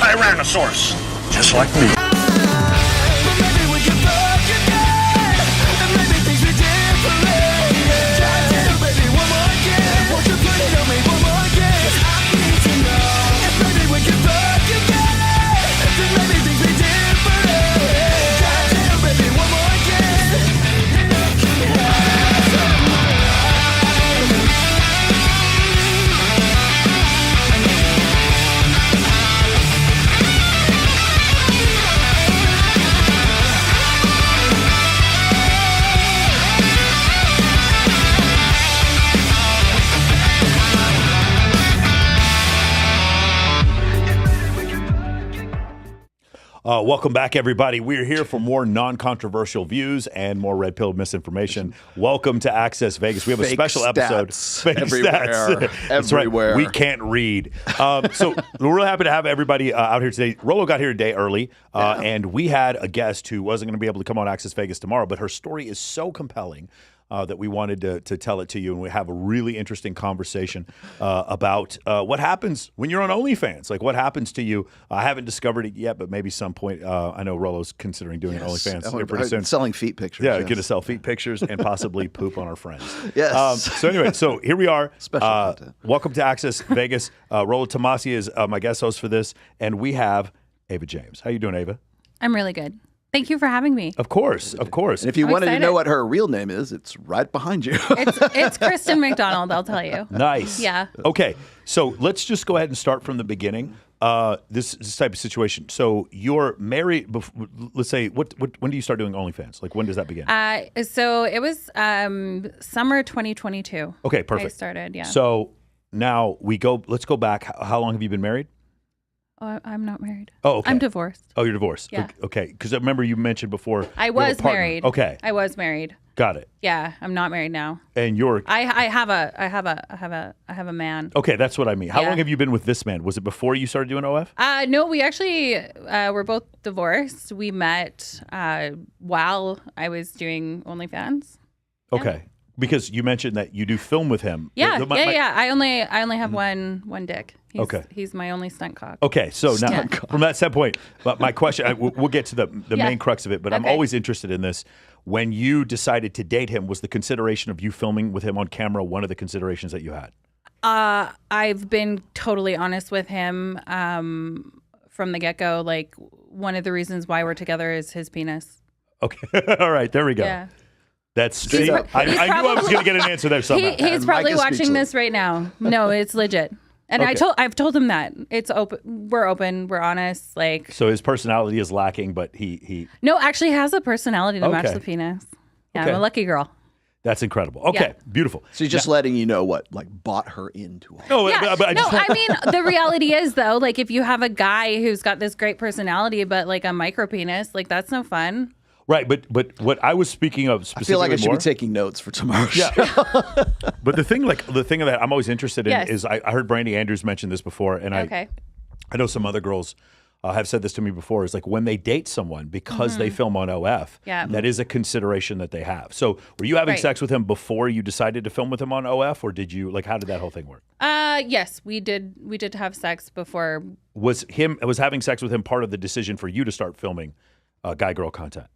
Tyrannosaurus, just like me. Welcome back, everybody. We're here for more non-controversial views and more red pill misinformation. Welcome to Access Vegas. We have a special episode. Fake everywhere. That's Everywhere. Right. We can't read. So we're really happy to have everybody out here today. Rolo got here a day early, and we had a guest who wasn't going to be able to come on Access Vegas tomorrow, but her story is so compelling that we wanted to tell it to you, and we have a really interesting conversation about what happens when you're on OnlyFans. Like, what happens to you? I haven't discovered it yet, but maybe some point. I know Rolo's considering doing an OnlyFans here pretty soon. Selling feet pictures. Yeah, going to sell feet pictures and possibly poop on our friends. Yes. So anyway, so here we are. Special content. Welcome to Access Vegas. Rolo Tomasi is my guest host for this, and we have Ava James. How you doing, Ava? I'm really good. Thank you for having me. Of course, of course. And if you I'm wanted to excited. know what her real name is, it's right behind you. It's Kristen McDonald, I'll tell you. Nice. Yeah. Okay, so let's just go ahead and start from the beginning. This type of situation. So you're married. Let's say, when do you start doing OnlyFans? Like, when does that begin? So it was summer 2022. Okay, perfect. I started, yeah. So now let's go back. How long have you been married? Oh, I'm not married. Oh, okay. I'm divorced. Oh, you're divorced. Yeah. Okay, because I remember you mentioned before. I you have a was partner. married. Okay. I was married. Got it. Yeah, I'm not married now. And you're I have a man. okay. That's what I mean. How Yeah. long have you been with this man? Was it before you started doing OF? No, we actually we're both divorced. We met while I was doing OnlyFans. Okay. Because you mentioned that you do film with him. Yeah, My- yeah. I only have one dick. Okay. He's my only stunt cock. Okay, so now Yeah. from that standpoint, but my question, we'll get to the Yeah. main crux of it, but I'm Okay. always interested in this. When you decided to date him, was the consideration of you filming with him on camera one of the considerations that you had? I've been totally honest with him from the get-go. Like, one of the reasons why we're together is his penis. Okay, all right, there we go. Yeah. That's straight up. I knew I was going to get an answer there somehow. He's probably Mike is watching speechless. this right now. No, it's legit. And Okay. I've told him that. It's open. We're open. We're honest. Like, So his personality is lacking, but he no, actually has a personality to match Okay. the penis. Yeah, Okay. I'm a lucky girl. that's incredible. Okay, beautiful. So you're just letting you know what, like, bought her into all. No, Yeah. but I No, just want, I mean, the reality is, though, like, if you have a guy who's got this great personality, but like a micro penis, like, that's no fun. right, but what I was speaking of I specifically feel like I should more, be taking notes for tomorrow's Yeah. show. but the thing that I'm always interested in Yes. is I heard Brandy Andrews mention this before, and Okay. I know some other girls have said this to me before, is like when they date someone because they film on OF, Yeah. that is a consideration that they have. So were you having Right. sex with him before you decided to film with him on OF, or did you, like, how did that whole thing work? Yes, we did have sex before. Was having sex with him part of the decision for you to start filming guy-girl content?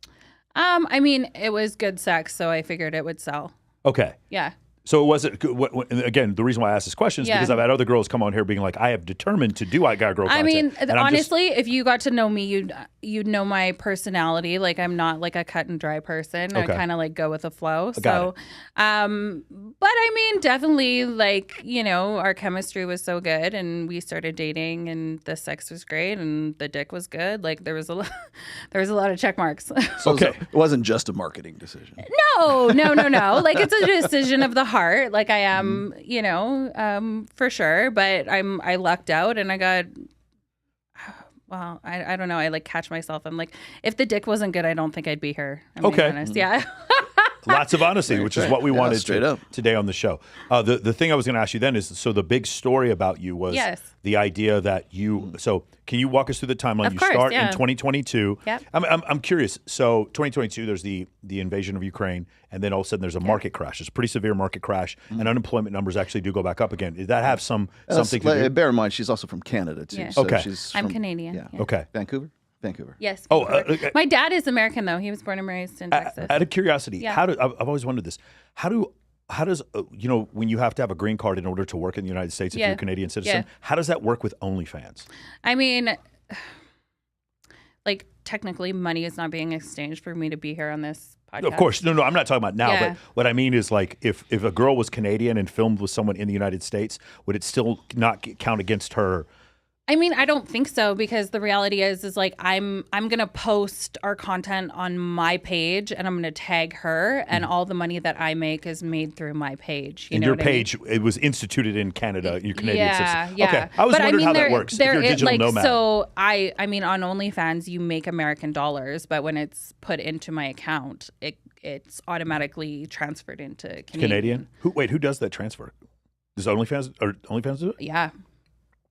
I mean, it was good sex, so I figured it would sell. Okay. Yeah. So it wasn't, again, the reason why I asked this question is Yeah. because I've had other girls come on here being like, I have determined to do guy-girl content. I mean, and I'm just- honestly, if you got to know me, you'd know my personality. Like, I'm not like a cut and dry person. I Okay. kind of like go with the flow. Got So, but I mean, definitely, like, you know, our chemistry was so good, and we started dating, and the sex was great, and the dick was good. Like, there was a lot of check marks. So Okay. it wasn't just a marketing decision. No. Like, it's a decision of the heart. Like, I am, you know, for sure. But I lucked out, and I got. Well, I don't know. I like catch myself. I'm like, if the dick wasn't good, I don't think I'd be here. I'm being Okay. honest. Yeah. Lots of honesty, which is what we wanted straight up. today on the show. The thing I was going to ask you then is, so the big story about you was Yes. the idea that you. So can you walk us through the timeline? Of You course, start yeah. in 2022. Yep. I'm curious. So 2022, there's the invasion of Ukraine, and then all of a sudden there's a market crash. It's a pretty severe market crash, and unemployment numbers actually do go back up again. Did that have something to do? Bear in mind, she's also from Canada too. Yeah. So Okay. she's I'm from- Canadian. Yeah. Yeah. Okay. Vancouver. Yes. Oh, Vancouver. My dad is American though. He was born and raised in Texas. Out of curiosity, Yeah. I've always wondered this. How does when you have to have a green card in order to work in the United States if Yeah. you're a Canadian citizen, Yeah. how does that work with OnlyFans? I mean, like technically, money is not being exchanged for me to be here on this podcast. Of course, no, I'm not talking about now. Yeah. But what I mean is, like, if a girl was Canadian and filmed with someone in the United States, would it still not count against her? I mean, I don't think so because the reality is like I'm gonna post our content on my page and I'm gonna tag her, and all the money that I make is made through my page. You And know your what I mean? page, it was instituted in Canada. You're Canadian Yeah, citizen. yeah. Okay, I was wondering how that works. If you're a digital like, nomad. So I mean, on OnlyFans, you make American dollars, but when it's put into my account, it's automatically transferred into Canadian. Canadian? Who does that transfer? Does OnlyFans do it? Yeah.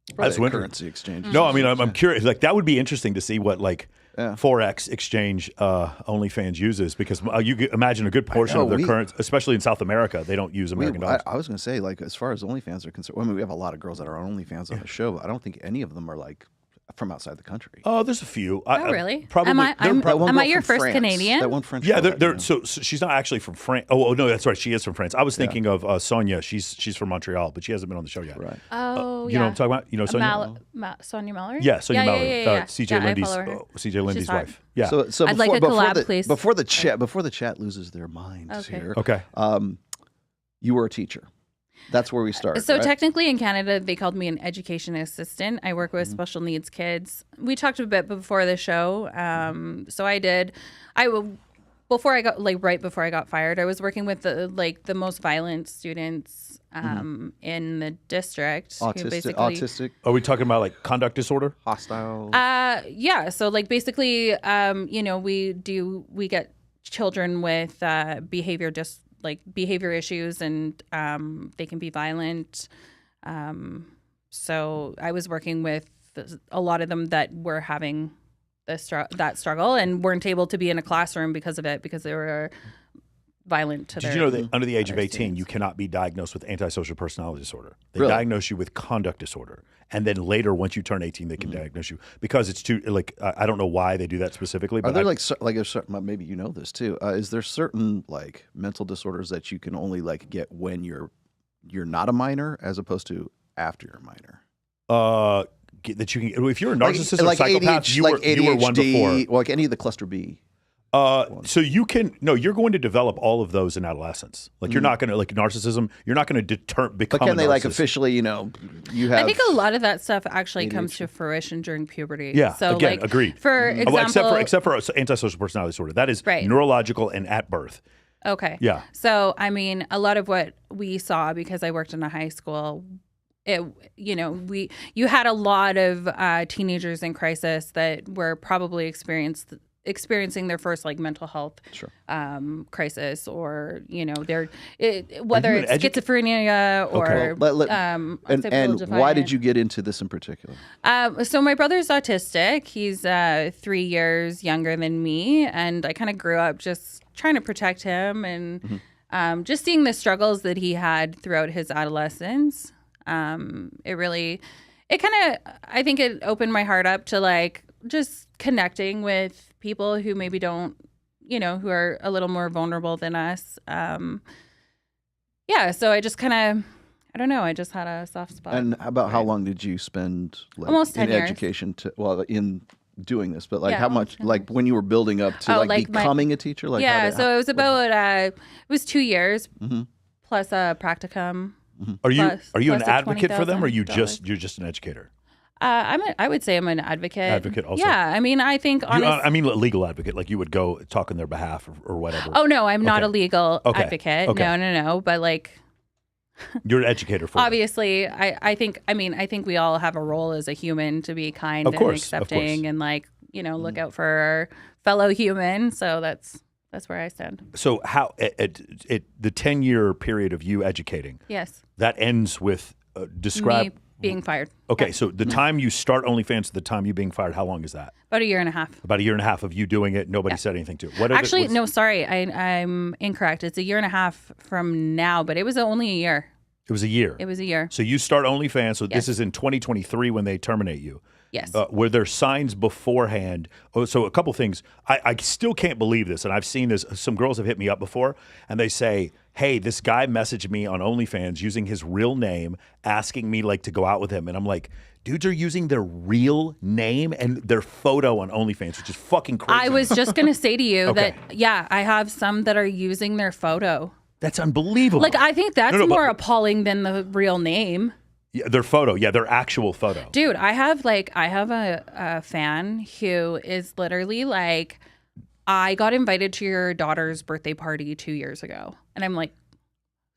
That's Probably a wondering. currency exchange. No, I mean, I'm curious. Like, that would be interesting to see what, like, Yeah. Forex exchange OnlyFans uses, because you could imagine a good portion know, of their current, especially in South America, they don't use American dollars. I was going to say, like, as far as OnlyFans are concerned, I mean, we have a lot of girls that are on OnlyFans on the show, but I don't think any of them are like from outside the country. Oh, there's a few. Oh, really? Probably. Am I That one girl your from first France, Canadian? That one French. Yeah, girl that, you know. so she's not actually from France. Oh, no, that's right. She is from France. I was thinking of Sonia. She's from Montreal, but she hasn't been on the show yet. Right. Oh, You know what I'm talking about? You know Sonia? Sonia Mallory? Yeah, Sonia Mallory. Yeah. CJ Yeah, I Lindy's follow her. CJ Lindy's She's hot. wife. Yeah. So I'd like a collab, please. Before the chat loses their minds Okay. here. Okay. You were a teacher. That's where we started. So right? technically in Canada, they called me an education assistant. I work with special needs kids. We talked a bit before the show. So before I got fired, I was working with the most violent students in the district. who autistic, Are we talking about like conduct disorder? hostile. Yeah. So like basically, we get children with behavior issues, and they can be violent. So I was working with a lot of them that were having that struggle and weren't able to be in a classroom because of it, because they were violent to Did their you know that under the age of other 18, students. you cannot be diagnosed with antisocial personality disorder? They Really? diagnose you with conduct disorder. And then later, once you turn 18, they can diagnose you, because it's too, like, I don't know why they do that specifically. Are But there maybe you know this too? Is there certain like mental disorders that you can only like get when you're not a minor, as opposed to after you're a minor? That you can, if you're a narcissist or like psychopath, ADHD, you were one before. like any of the cluster B. So you're going to develop all of those in adolescence. Like, you're not going to, like, narcissism, you're not going to become But can a they like narcissist. officially, you have? I think a lot of that stuff actually comes to fruition during puberty. Yeah, So again, like, agreed. For example, Well, except for antisocial personality disorder. That is Right. neurological and at birth. okay. Yeah. So I mean, a lot of what we saw, because I worked in a high school, you had a lot of teenagers in crisis that were probably experiencing their first like mental health crisis, or whether an it's schizophrenia or Okay. And occipital why did defiant. you get into this in particular? So my brother's autistic. He's 3 years younger than me, and I kind of grew up just trying to protect him, and just seeing the struggles that he had throughout his adolescence. I think it opened my heart up to like just connecting with people who maybe don't, who are a little more vulnerable than us. So I just kind of, I don't know, I just had a soft spot. And how long did you spend like, Almost 10 in years. education in doing this? But like Yeah, how almost much, 10 like when you were building up to becoming a teacher? Like so it was about, it was 2 years plus a practicum. Are you Plus an a advocate for them, or you're $20,000. just an educator? I would say I'm an advocate. Advocate also. Yeah, I mean, I think honestly. I mean, a legal advocate, like you would go talk on their behalf or whatever. Oh no, I'm not Okay. a legal Okay. advocate. Okay. No. But like, You're an educator for them. obviously, I think we all have a role as a human to be kind Of and course, of accepting course. and like look out for our fellow human. So that's That's where I stand. So how the 10-year period of you educating, Yes. that ends with describe. Me being fired. Okay, Yeah. so the time you start OnlyFans to the time you being fired, how long is that? About a year and a half. About a year and a half of you doing it. Nobody said anything to it. What Actually, no, sorry. I'm incorrect. It's a year and a half from now, but it was only a year. It was a year. It was a year. So you start OnlyFans. So Yes. this is in 2023 when they terminate you. Yes. Were there signs beforehand? Oh, so a couple things. I still can't believe this, and I've seen this. Some girls have hit me up before, and they say, "Hey, this guy messaged me on OnlyFans using his real name, asking me like to go out with him." And I'm like, dudes are using their real name and their photo on OnlyFans, which is fucking crazy. I was just going to say to you Okay. that, yeah, I have some that are using their photo. That's unbelievable. Like, I think that's No, more but- appalling than the real name. Yeah, their photo. Yeah, their actual photo. Dude, I have a fan who is literally like, I got invited to your daughter's birthday party 2 years ago. And I'm like,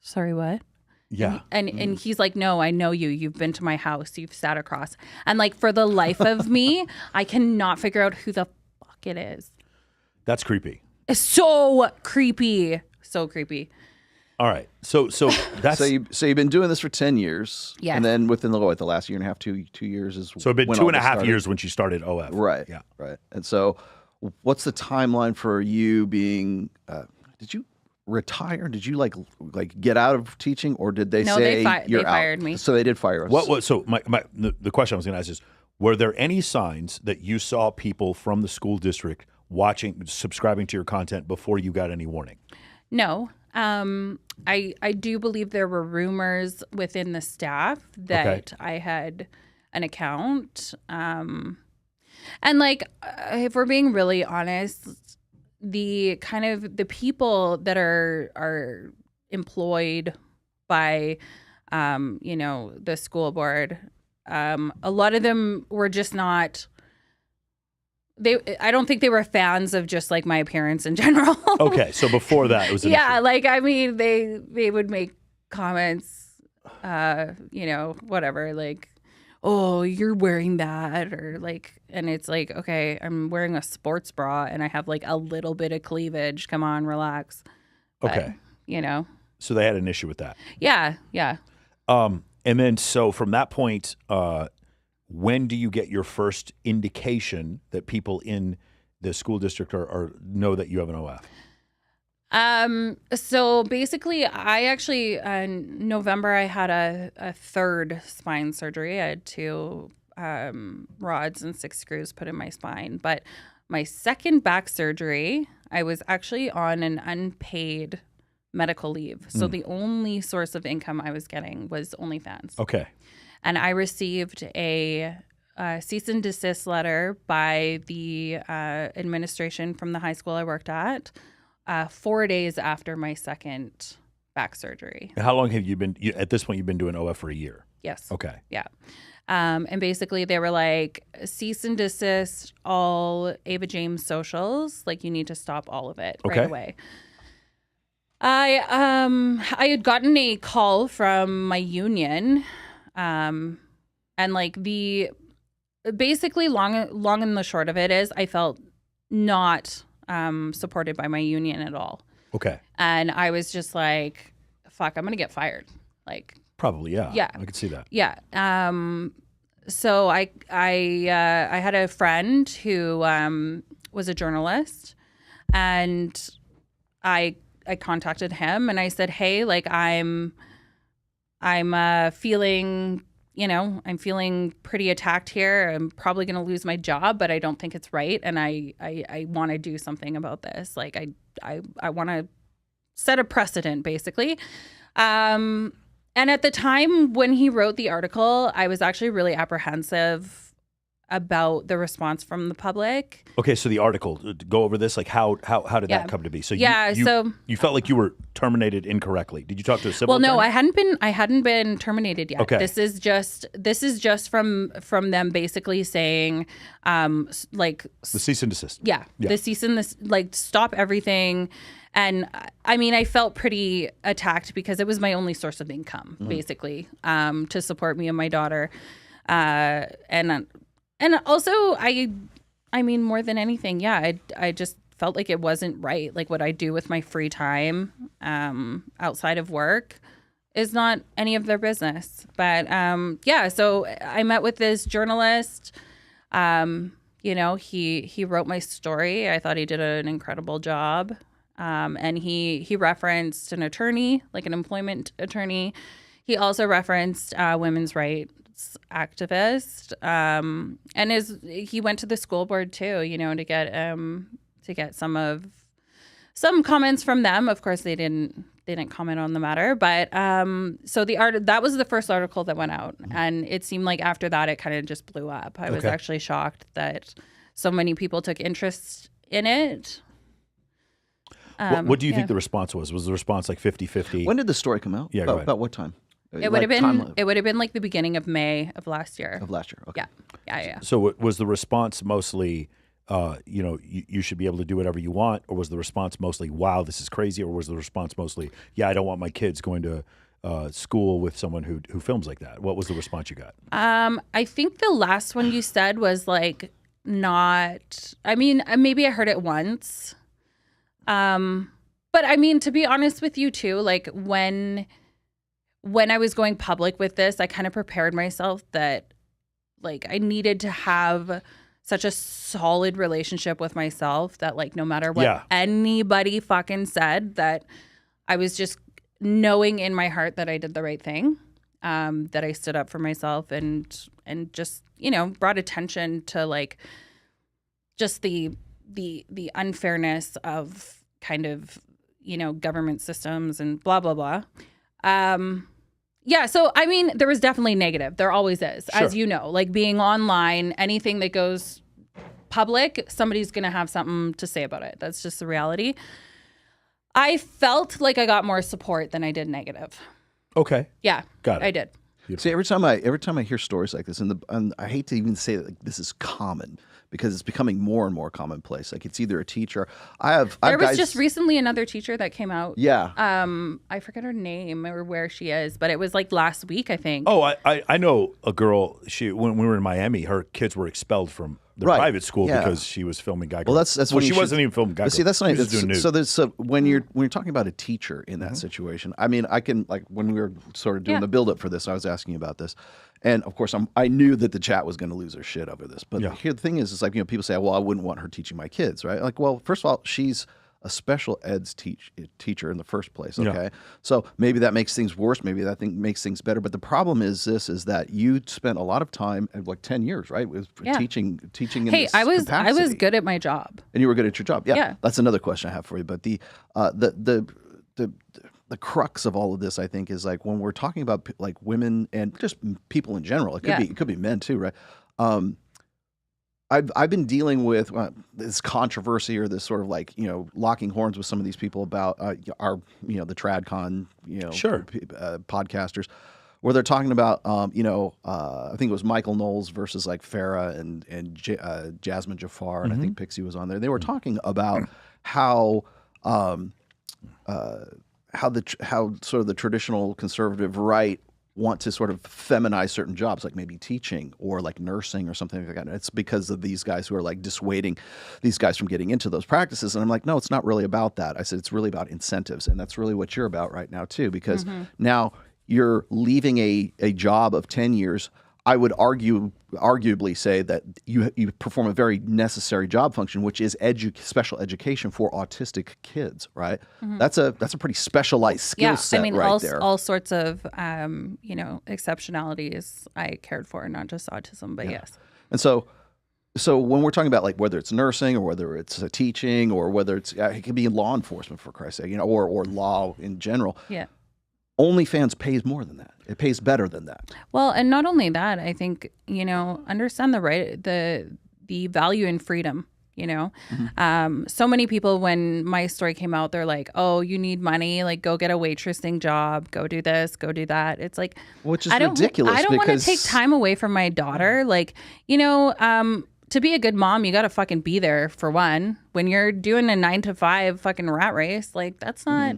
sorry, what? Yeah. And he's like, no, I know you. You've been to my house. You've sat across. And like, for the life of me, I cannot figure out who the fuck it is. That's creepy. It's so creepy. So creepy. All right. So that's So you've been doing this for 10 years. Yes. And then within the last year and a half, 2 years is so it'd been when two all and a this half started? years when she started OF. Right. Yeah. Right. And so what's the timeline for you being did you retire? Did you like get out of teaching, or did they No, say they you're out? fired me. So they did fire us. What so the question I was going to ask is, were there any signs that you saw people from the school district subscribing to your content before you got any warning? No. I do believe there were rumors within the staff that I had an account. And like, if we're being really honest, the kind of the people that are employed by, the school board, a lot of them were just not. I don't think they were fans of just like my appearance in general. Okay, so before that, it was an Yeah, issue. like I mean, they would make comments, whatever, like, oh, you're wearing that, or like, and it's like, okay, I'm wearing a sports bra and I have like a little bit of cleavage. Come on, relax. Okay, But, so they had an issue with that. yeah. And then so from that point, when do you get your first indication that people in the school district know that you have an OF? So basically, I actually in November I had a third spine surgery. I had 2 rods and 6 screws put in my spine. But my second back surgery, I was actually on an unpaid medical leave. So the only source of income I was getting was OnlyFans. Okay. And I received a cease and desist letter by the administration from the high school I worked at 4 days after my second back surgery. And how long have you been, at this point, you've been doing OF for a year? Yes. Okay. Yeah. And basically they were like, cease and desist all Ava James socials. Like, you need to stop all of it Okay. right away. I had gotten a call from my union, and like basically long and the short of it is I felt not supported by my union at all. Okay. And I was just like, fuck, I'm gonna get fired. Like, Probably, yeah. Yeah. I could see that. yeah. So I had a friend who was a journalist, and I contacted him and I said, hey, like I'm feeling, I'm feeling pretty attacked here. I'm probably going to lose my job, but I don't think it's right. And I want to do something about this. Like I want to set a precedent, basically. And at the time when he wrote the article, I was actually really apprehensive about the response from the public. Okay, so the article, go over this. Like, how did Yeah. that come to be? So so you felt like you were terminated incorrectly. Did you talk to a civil well, no, attorney? I hadn't been terminated yet. Okay. This is just from them basically saying, like, The cease and desist. yeah, the cease and this, like, stop everything. And I mean, I felt pretty attacked because it was my only source of income, basically, to support me and my daughter. And also, I mean, more than anything, yeah, I just felt like it wasn't right. Like what I do with my free time outside of work is not any of their business. But yeah, so I met with this journalist. You know, he wrote my story. I thought he did an incredible job. And he referenced an attorney, like an employment attorney. He also referenced women's rights activist. And he went to the school board too, you know, to get some comments from them. Of course, they didn't comment on the matter, but so that was the first article that went out, and it seemed like after that it kind of just blew up. I was actually shocked that so many people took interest in it. What do you think the response was? Was the response like 50-50? When did the story come out? Yeah, about what time? It would have been. It would have been like the beginning of May of last year. Okay. Yeah. So was the response mostly, you know, you should be able to do whatever you want, or was the response mostly, wow, this is crazy, or was the response mostly, yeah, I don't want my kids going to school with someone who films like that? What was the response you got? I think the last one you said was like not. I mean, maybe I heard it once. But I mean, to be honest with you too, like when I was going public with this, I kind of prepared myself that like I needed to have such a solid relationship with myself that like no matter what anybody fucking said, that I was just knowing in my heart that I did the right thing, that I stood up for myself and just, you know, brought attention to like just the unfairness of kind of, you know, government systems and blah, blah, blah. Yeah, so I mean, there was definitely negative. There always is, as you know, like being online, anything that goes public, somebody's going to have something to say about it. That's just the reality. I felt like I got more support than I did negative. Okay. Yeah, got it. I did. Beautiful. See, every time I hear stories like this, and I hate to even say that like, this is common, because it's becoming more and more commonplace. Like it's either a teacher. There was just recently another teacher that came out. Yeah. I forget her name or where she is, but it was like last week, I think. Oh, I know a girl. When we were in Miami, her kids were expelled from the private school because she was filming Guy. Well, that's she wasn't even filming Guy. See, that's not just doing news. So when you're talking about a teacher in that situation, I mean, I can like when we were sort of doing the build up for this, I was asking you about this. And of course, I knew that the chat was going to lose their shit over this. But here the thing is like, you know, people say, well, I wouldn't want her teaching my kids, right? Like, well, first of all, she's a special eds teacher in the first place, okay? Yeah. So maybe that makes things worse. Maybe that makes things better. But the problem is that you spent a lot of time, like 10 years, right? With teaching in this capacity. I was good at my job. And you were good at your job. Yeah. That's another question I have for you. But the crux of all of this, I think, is like when we're talking about like women and just people in general. It could be men too, right? I've been dealing with this controversy or this sort of like, you know, locking horns with some of these people about our, you know, the TradCon, you know, podcasters, where they're talking about, you know, I think it was Michael Knowles versus like Farah and Jasmine Jafar, and I think Pixie was on there. They were talking about how sort of the traditional conservative right want to sort of feminize certain jobs, like maybe teaching or like nursing or something like that. And it's because of these guys who are like dissuading these guys from getting into those practices. And I'm like, no, it's not really about that. I said, it's really about incentives. And that's really what you're about right now too, because now you're leaving a job of 10 years. I would arguably say that you perform a very necessary job function, which is special education for autistic kids, right? That's a pretty specialized skill set, there. All sorts of you know, exceptionalities I cared for, not just autism, but yes. And so when we're talking about like whether it's nursing or whether it's teaching or whether it could be law enforcement, for Christ's sake, you know, or law in general. Yeah. OnlyFans pays more than that. It pays better than that. Well, and not only that, I think, you know, understand the value in freedom, you know. So many people, when my story came out, they're like, oh, you need money, like go get a waitressing job, go do this, go do that. It's like, which is ridiculous. I don't want to take time away from my daughter. Like, you know, to be a good mom, you got to fucking be there for one. When you're doing a 9 to 5 fucking rat race, like that's not...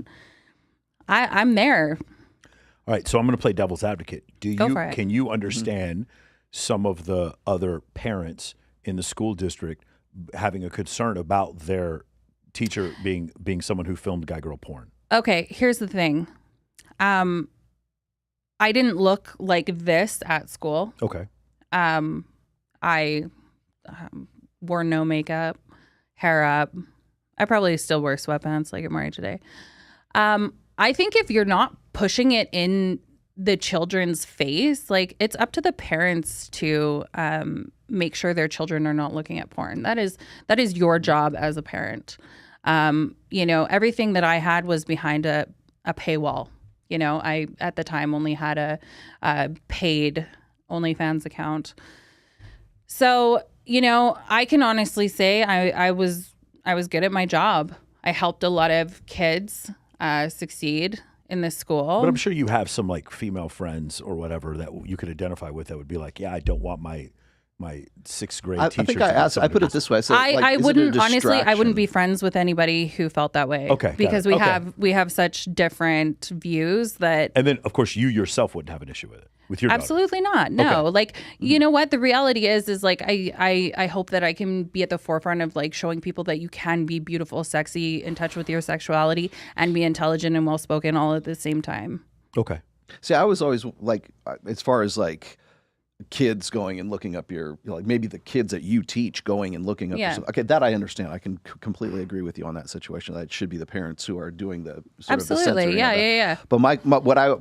I'm there. All right, so I'm going to play devil's advocate. Go for it. Can you understand some of the other parents in the school district having a concern about their teacher being someone who filmed guy girl porn? Okay, here's the thing. I didn't look like this at school. Okay. I wore no makeup, hair up. I probably still wear sweatpants like I'm wearing today. I think if you're not pushing it in the children's face, like it's up to the parents to make sure their children are not looking at porn. That is your job as a parent. Everything that I had was behind a paywall. I at the time only had a paid OnlyFans account. So, I can honestly say I was good at my job. I helped a lot of kids succeed in this school. But I'm sure you have some like female friends or whatever that you could identify with that would be like, yeah, I don't want my sixth grade teacher. I think I put it this way. I said, I wouldn't honestly. I wouldn't be friends with anybody who felt that way. Okay, because we have such different views that. And then, of course, you yourself wouldn't have an issue with it with your daughter. Absolutely not. No, Okay. like you know what the reality is like I hope that I can be at the forefront of like showing people that you can be beautiful, sexy, in touch with your sexuality, and be intelligent and well spoken all at the same time. Okay. See, I was always like, as far as like kids going and looking up like maybe the kids that you teach going and looking up. Yeah. Okay, that I understand. I can completely agree with you on that situation. That it should be the parents who are doing the sort of the Absolutely. censoring of that. Yeah. But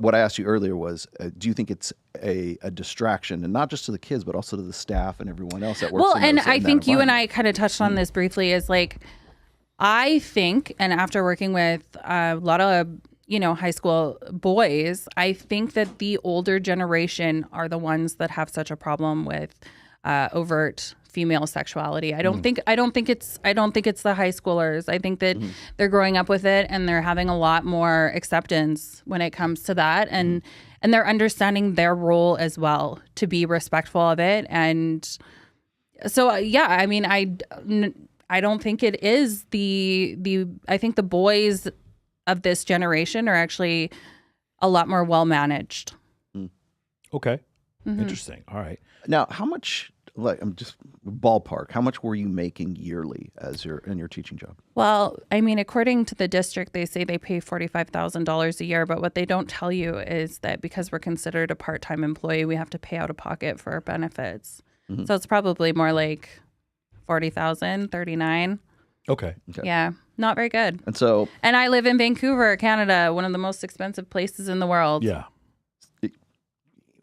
what I asked you earlier was, do you think it's a distraction, and not just to the kids, but also to the staff and everyone else that works? Well, in and those, I in that think you and I environment? kind of touched on this briefly. Is like, I think, and after working with a lot of high school boys, I think that the older generation are the ones that have such a problem with overt female sexuality. I don't think it's the high schoolers. I think that they're growing up with it and they're having a lot more acceptance when it comes to that, and they're understanding their role as well to be respectful of it. And so I mean, I don't think it is I think the boys of this generation are actually a lot more well managed. Okay. Interesting. All right. Now, how much? Like, I'm just ballpark. How much were you making yearly in your teaching job? Well, I mean, according to the district, they say they pay $45,000 a year, but what they don't tell you is that because we're considered a part-time employee, we have to pay out of pocket for our benefits. So it's probably more like 40,000, 39. Okay. Yeah, not very good. And I live in Vancouver, Canada, one of the most expensive places in the world. Yeah.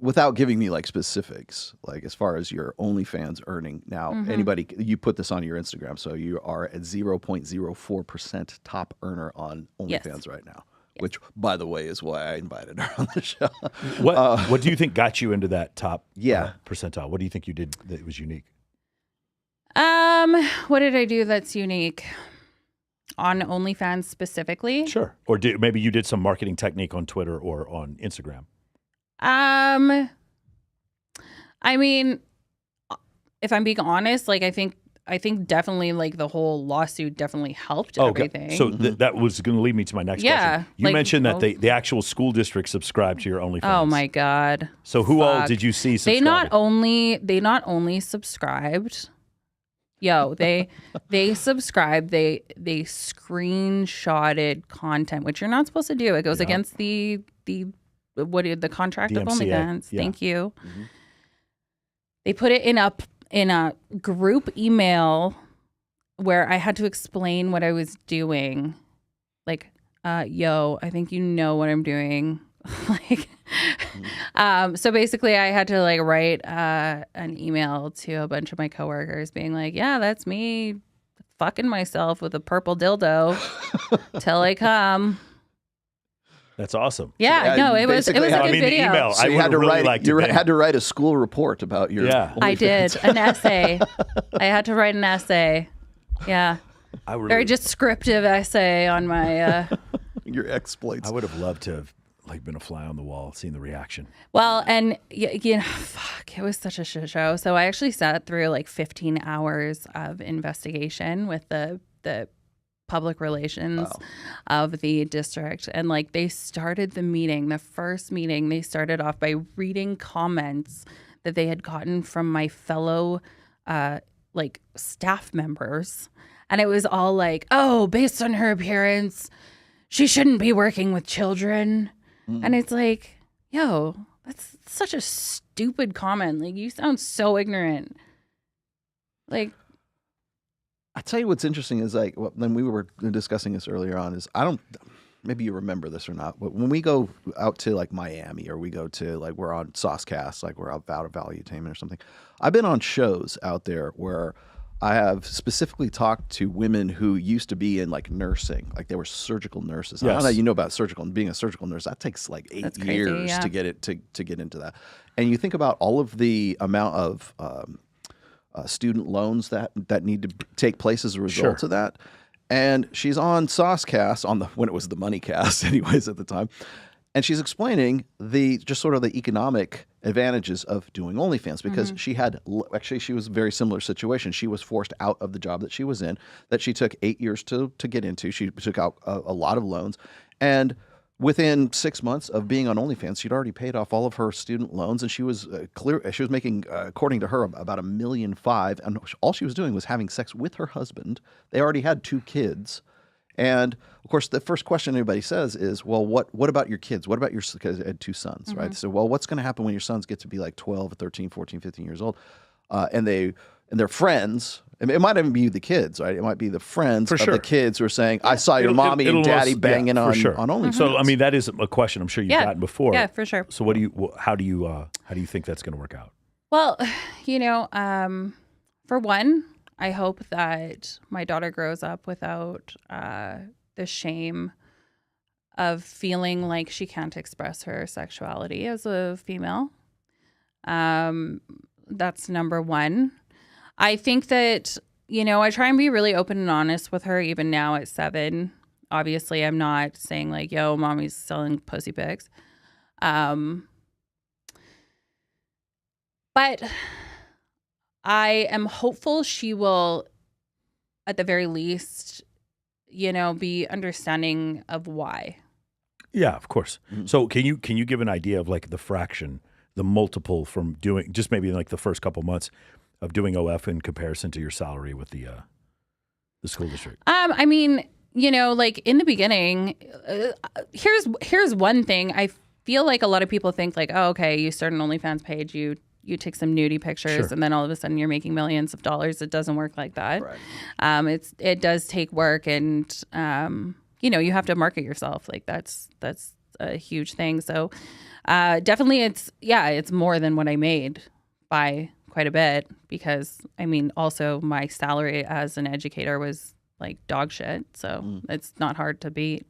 without giving me like specifics, like as far as your OnlyFans earning now, anybody, you put this on your Instagram, so you are at 0.04% top earner on OnlyFans right now. Which, by the way, is why I invited her on the show. What do you think got you into that top percentile? What do you think you did that was unique? What did I do that's unique on OnlyFans specifically? Sure. Or maybe you did some marketing technique on Twitter or on Instagram. I mean, if I'm being honest, like I think definitely like the whole lawsuit definitely helped everything. So that was going to lead me to my next question. You mentioned that the actual school district subscribed to your OnlyFans. Oh my God. So who all did you see subscribe? They not only subscribed. They subscribed. They screenshotted content, which you're not supposed to do. It goes against the contract of OnlyFans. Yeah. Thank you. They put it in a group email where I had to explain what I was doing. Like, I think you know what I'm doing. So basically I had to like write an email to a bunch of my coworkers being like, yeah, that's me fucking myself with a purple dildo till I come. That's awesome. Yeah, no, it was a good video. The email. So you had to write a school report about your OnlyFans. I did an essay. I had to write an essay. Yeah. Very descriptive essay on my your exploits. I would have loved to have been a fly on the wall, seeing the reaction. Well, and it was such a shit show. So I actually sat through like 15 hours of investigation with the public relations of the district. And like they started the first meeting, they started off by reading comments that they had gotten from my fellow staff members. And it was all like, oh, based on her appearance, she shouldn't be working with children. And it's like, yo, that's such a stupid comment. Like, you sound so ignorant. Like, I tell you what's interesting is like when we were discussing this earlier on is maybe you remember this or not, but when we go out to like Miami or we go to like we're on Saucecast, like we're out of Valuetainment or something, I've been on shows out there where I have specifically talked to women who used to be in like nursing, like they were surgical nurses. I don't know if you know about surgical and being a surgical nurse. That takes like 8 years to get it to get into that. And you think about all of the amount of student loans that need to take place as a result of that. And she's on Saucecast when it was the Money Cast, anyways, at the time. And she's explaining just sort of the economic advantages of doing OnlyFans because she was a very similar situation. She was forced out of the job that she was in, that she took 8 years to get into. She took out a lot of loans. And within 6 months of being on OnlyFans, she'd already paid off all of her student loans, and she was She was making, according to her, about $1.5 million. And all she was doing was having sex with her husband. They already had 2 kids. And of course, the first question anybody says is, well, what about your kids? What about because I had 2 sons, right? So, well, what's going to happen when your sons get to be like 12, 13, 14, 15 years old? And their friends, it might even be the kids, right? It might be the friends of the kids who are saying, I saw your mommy and daddy banging on OnlyFans. So, I mean, that is a question I'm sure you've gotten before. Yeah, for sure. So how do you think that's going to work out? Well, for one, I hope that my daughter grows up without the shame of feeling like she can't express her sexuality as a female. That's number one. I think that, I try and be really open and honest with her even now at 7. Obviously, I'm not saying like, yo, mommy's selling pussy pics. But I am hopeful she will, at the very least, be understanding of why. Yeah, of course. So can you give an idea of like the fraction, the multiple from doing just maybe like the first couple months of doing OF in comparison to your salary with the school district? I mean, like in the beginning, here's one thing. I feel like a lot of people think like, oh, okay, you start an OnlyFans page, you take some nudie pictures, and then all of a sudden you're making millions of dollars. It doesn't work like that. Right. It does take work, and you have to market yourself. Like that's a huge thing. So definitely, it's more than what I made by quite a bit, because I mean, also my salary as an educator was like dog shit. So it's not hard to beat.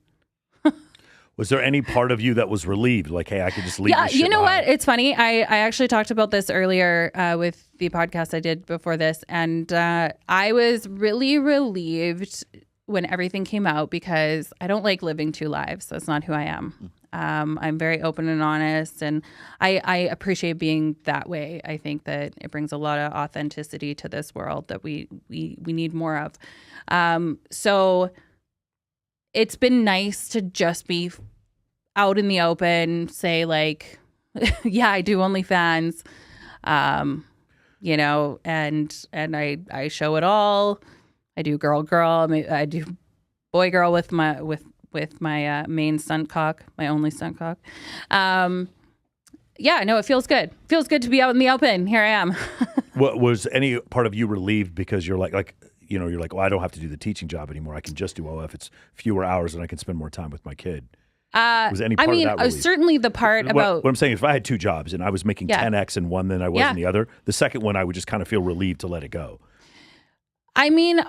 Was there any part of you that was relieved? Like, hey, I could just leave this shit you know behind? what? It's funny. I actually talked about this earlier with the podcast I did before this. And I was really relieved when everything came out, because I don't like living 2 lives. That's not who I am. I'm very open and honest, and I appreciate being that way. I think that it brings a lot of authenticity to this world that we need more of. So it's been nice to just be out in the open, say like, yeah, I do OnlyFans, and I show it all. I do girl. I do boy girl with my main stunt cock, my only stunt cock. It feels good. Feels good to be out in the open. Here I am. What was any part of you relieved because you're like, you're like, well, I don't have to do the teaching job anymore. I can just do OF. It's fewer hours and I can spend more time with my kid. Was any part of that relieved? Certainly the part about... What I'm saying is if I had 2 jobs and I was making 10x in one than I was in the other, the second one I would just kind of feel relieved to let it go. I mean,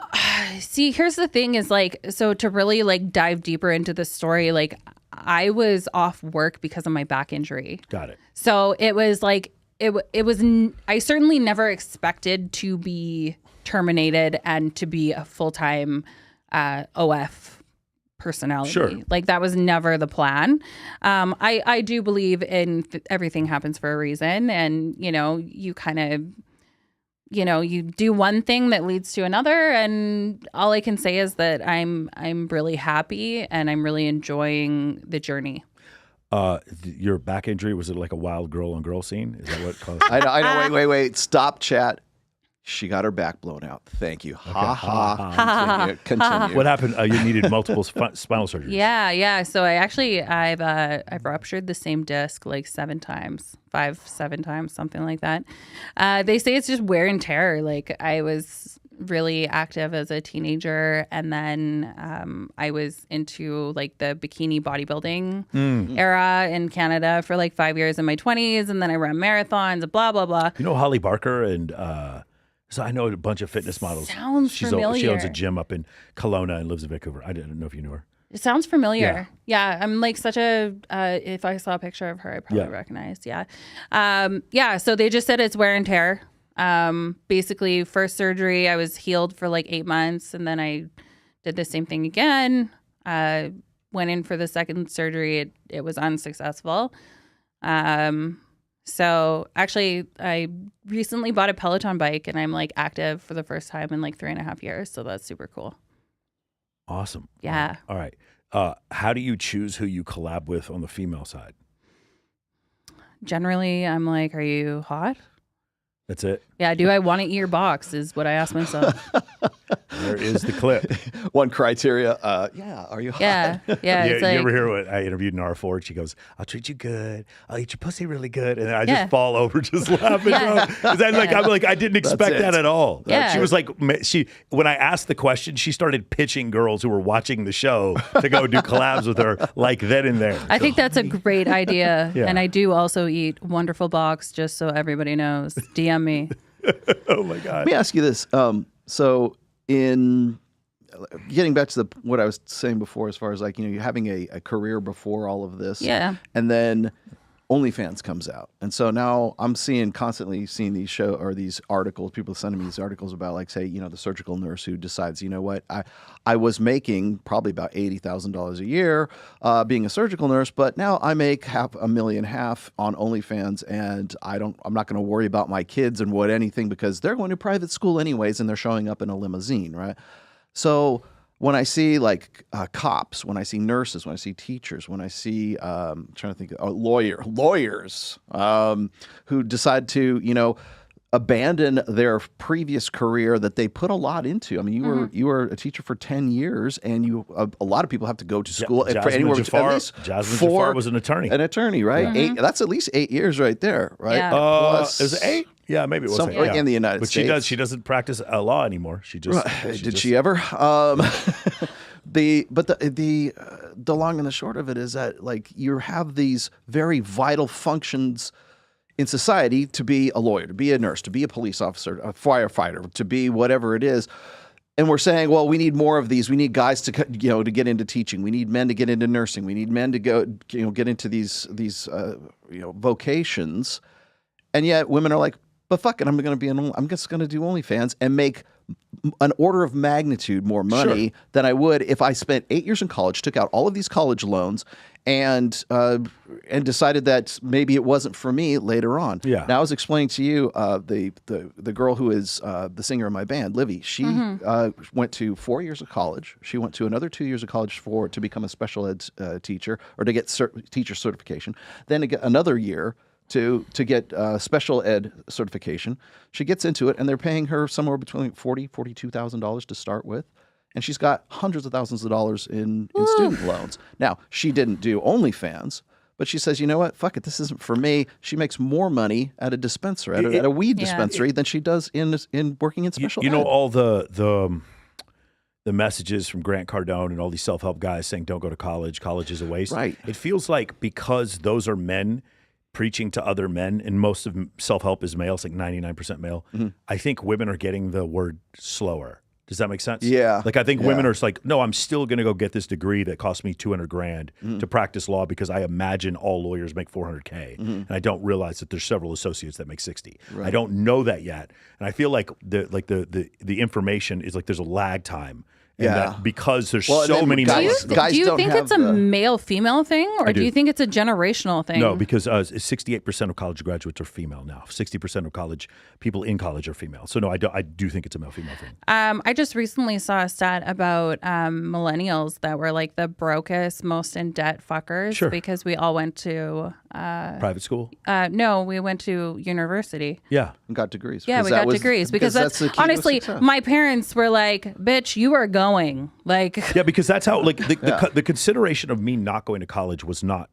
see, here's the thing is like, so to really like dive deeper into the story, like I was off work because of my back injury. Got it. So it was like, I certainly never expected to be terminated and to be a full-time OF personality. Sure. Like that was never the plan. I do believe in everything happens for a reason, and you kind of, you do one thing that leads to another, and all I can say is that I'm really happy and I'm really enjoying the journey. Your back injury, was it like a wild girl on girl scene? Is that what caused? I know. Wait. Stop, chat. She got her back blown out. Thank you. Ha ha. Continue. What happened? You needed multiple spinal surgeries. Yeah. So I've ruptured the same disc like 7 times, 7 times, something like that. They say it's just wear and tear. Like I was really active as a teenager, and then I was into like the bikini bodybuilding era in Canada for like 5 years in my 20s, and then I ran marathons, blah blah blah. You know Holly Barker and. So I know a bunch of fitness models. Sounds familiar. She owns a gym up in Kelowna and lives in Vancouver. I didn't know if you knew her. It sounds familiar. Yeah, I'm like such a. If I saw a picture of her, I probably recognize. Yeah. So they just said it's wear and tear. Basically, first surgery, I was healed for like 8 months, and then I did the same thing again. Went in for the second surgery. It was unsuccessful. So actually, I recently bought a Peloton bike, and I'm like active for the first time in like 3.5 years. So that's super cool. Awesome. Yeah. All right. How do you choose who you collab with on the female side? Generally, I'm like, are you hot? That's it. Yeah. Do I want to eat your box? Is what I ask myself. There is the clip. One criteria. Are you hot? Yeah. It's You like, ever hear what I interviewed Nara Ford? She goes, "I'll treat you good. I'll eat your pussy really good," and then I just fall over, just laughing. Yeah. Because I'm like, I didn't expect that at all. Yeah. She was like, when I asked the question, she started pitching girls who were watching the show to go do collabs with her, like then and there. I think that's a great idea. Yeah. And I do also eat wonderful box, just so everybody knows. DM me. Oh my God. Let me ask you this. So in getting back to what I was saying before, as far as like, you're having a career before all of this. Yeah. And then OnlyFans comes out. And so now I'm constantly seeing these these articles, people sending me these articles about like, say, the surgical nurse who decides, you know what, I was making probably about $80,000 a year being a surgical nurse, but now I make $500,000 on OnlyFans, and I'm not going to worry about my kids and anything because they're going to private school anyways, and they're showing up in a limousine, right? So when I see like cops, when I see nurses, when I see teachers, when I see I'm trying to think of lawyers who decide to abandon their previous career that they put a lot into. I mean, you were a teacher for 10 years, and a lot of people have to go to school for anywhere between at least Jasmine Jafar was an attorney. An attorney, right? Mm-hmm. That's at least 8 years right there, right? Yeah. Plus, is it 8? Yeah, maybe it was 8. Like in the United States. But she doesn't practice law anymore. She just did she ever? The long and the short of it is that like you have these very vital functions in society to be a lawyer, to be a nurse, to be a police officer, a firefighter, to be whatever it is. And we're saying, well, we need more of these. We need guys to get into teaching. We need men to get into nursing. We need men to go get into these vocations. And yet women are like, but fuck it, I'm just going to do OnlyFans and make an order of magnitude more money than I would if I spent 8 years in college, took out all of these college loans, and decided that maybe it wasn't for me later on. Yeah. Now I was explaining to you the girl who is the singer in my band, Livy. She went to 4 years of college. She went to another 2 years of college to become a special ed teacher or to get teacher certification. Then to get another year to get special ed certification. She gets into it, and they're paying her somewhere between $42,000 to start with. And she's got hundreds of thousands of dollars in student loans. Now, she didn't do OnlyFans, but she says, you know what? Fuck it. This isn't for me. She makes more money at a dispensary, at a weed dispensary than she does in working in special ed. All the messages from Grant Cardone and all these self-help guys saying don't go to college. College is a waste. Right. It feels like because those are men preaching to other men, and most of self-help is male, it's like 99% male. Mm-hmm. I think women are getting the word slower. Does that make sense? Yeah. Like I think women are like, no, I'm still going to go get this degree that cost me $200,000 to practice law because I imagine all lawyers make $400K, and I don't realize that there's several associates that make 60. Right. I don't know that yet, and I feel like the information is like there's a lag time. And that because there's so many guys, more. Guys do you don't think have it's a male-female thing, or do you think it's a generational thing? No, because 68% of college graduates are female now. 60% of people in college are female. So no, I do think it's a male-female thing. I just recently saw a stat about millennials that were like the brokest, most in debt fuckers because we all went to Private school? No, we went to university. Yeah. And got degrees. Yeah, we got degrees because that's the key to honestly, success. my parents were like, "Bitch, you are going." Like, Yeah, because that's how like the consideration of me not going to college was not.